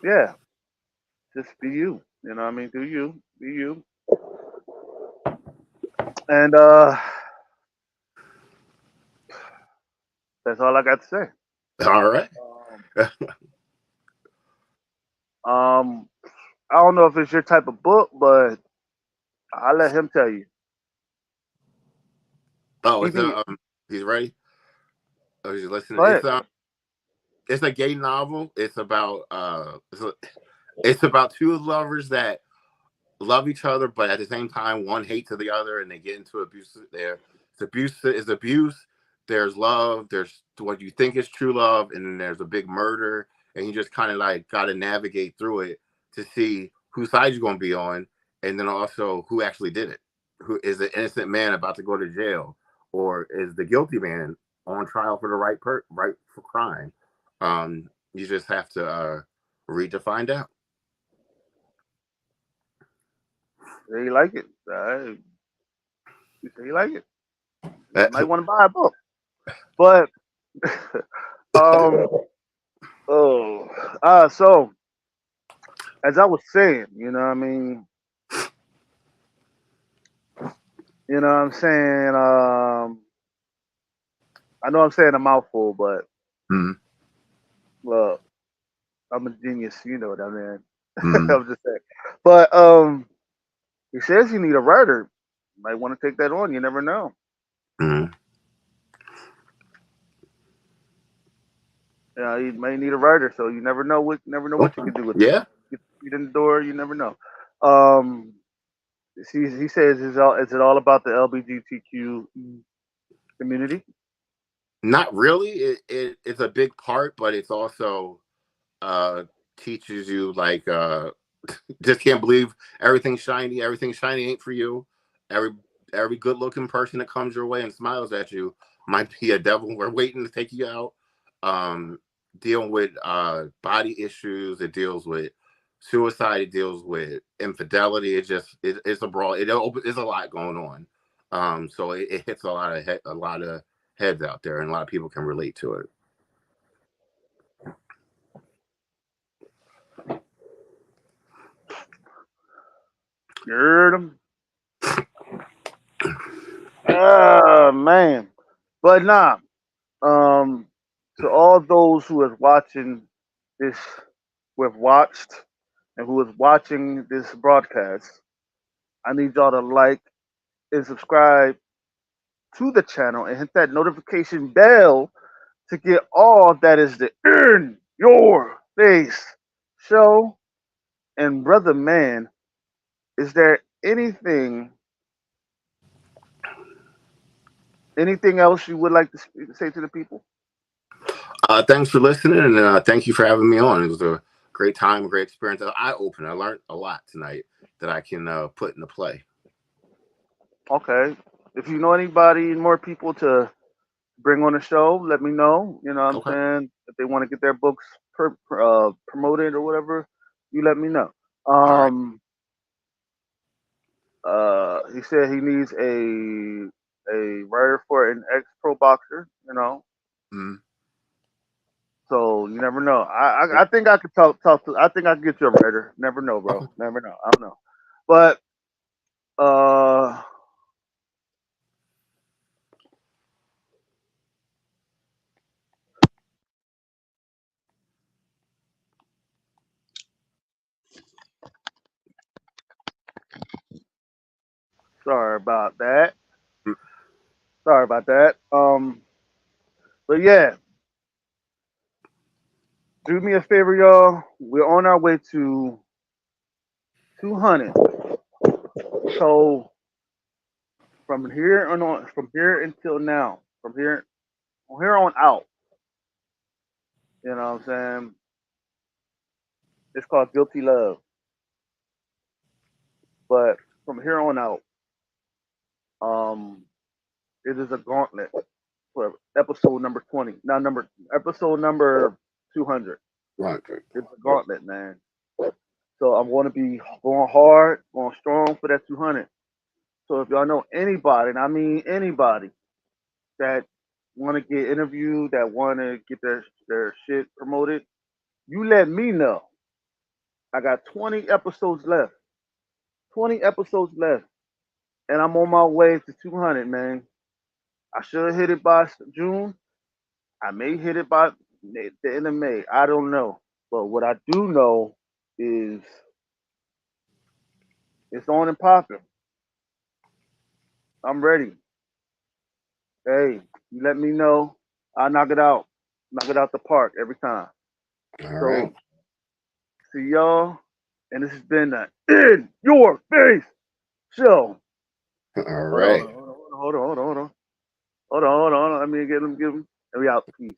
yeah, just be you. You know what I mean? Do you? Be you. And that's all I got to say. All right. Um, um, I don't know if it's your type of book, but I'll let him tell you. Oh, He it's be he's ready. Oh, he's listening. Go ahead. It's a gay novel. It's about two lovers that love each other, but at the same time, one hates the other, and they get into abuse. It's abuse is abuse. There's love. There's what you think is true love, and then there's a big murder, and you just kind of like got to navigate through it to see whose side you're going to be on, and then also who actually did it. Who is the innocent man about to go to jail, or is the guilty man on trial for the right for crime? You just have to read to find out. Say you like it. You say you like it. You Uh, might want to buy a book. But um oh so as I was saying, what I'm saying, I know I'm saying a mouthful, but mm, well, I'm a genius, you know what I mean. mm, I'm just saying. But he says you need a writer. You might want to take that on, you never know. mm. You may need a writer, so you never know what you Okay. can do with it. Yeah. Get your feet in the door, you never know. Um he says is it all about the LGBTQ community? Not really. It's a big part, but it's also uh teaches you like just can't believe everything's shiny. Everything shiny ain't for you. Every every good looking person that comes your way and smiles at you might be a devil. We're waiting to take you out. Um, Dealing with body issues. It deals with suicide. It deals with infidelity. It's a broad. It's a lot going on. So it hits a lot of heads out there, and a lot of people can relate to it. You heard him? Oh man. But nah. Um to all those who is watching this who have watched and who is watching this broadcast, I need y'all to like and subscribe to the channel and hit that notification bell to get all that is the In Your Face show. And brother man, is there anything else you would like to say to the people? Thanks for listening, and thank you for having me on. It was a great time, great experience. Eye opener. I learned a lot tonight that I can put into play. Okay. If you know anybody, more people to bring on the show, let me know. You know what I'm Okay. saying? If they want to get their books promoted or whatever, you let me know. All right. He said he needs a writer for an ex pro boxer. You know, Mm-hmm. so you never know. I think I could talk to. I think I could get you a writer. Never know, bro. Okay. Never know. I don't know, but uh. Sorry about that. Sorry about that. But yeah, do me a favor, y'all. We're on our way to 200. So from here until now, from here on out, you know what I'm saying? It's called Guilty Love. But from here on out, um, it is a gauntlet for episode number 20. Now, episode number 200. Right. It's a gauntlet, man. So I'm going to be going hard, going strong for that 200. So if y'all know anybody, and I mean anybody, that want to get interviewed, that want to get their shit promoted, you let me know. I got 20 episodes left. 20 episodes left. And I'm on my way to 200, man. I should have hit it by June. I may hit it by the end of May. I don't know. But what I do know is it's on and popping. I'm ready. Hey, you let me know. I'll knock it out. Knock it out the park every time. All So, right. see y'all. And this has been the In Your Face Show. All Hold on, right. hold on, hold on, hold on. Hold on. Let me get him. And we out. Peace.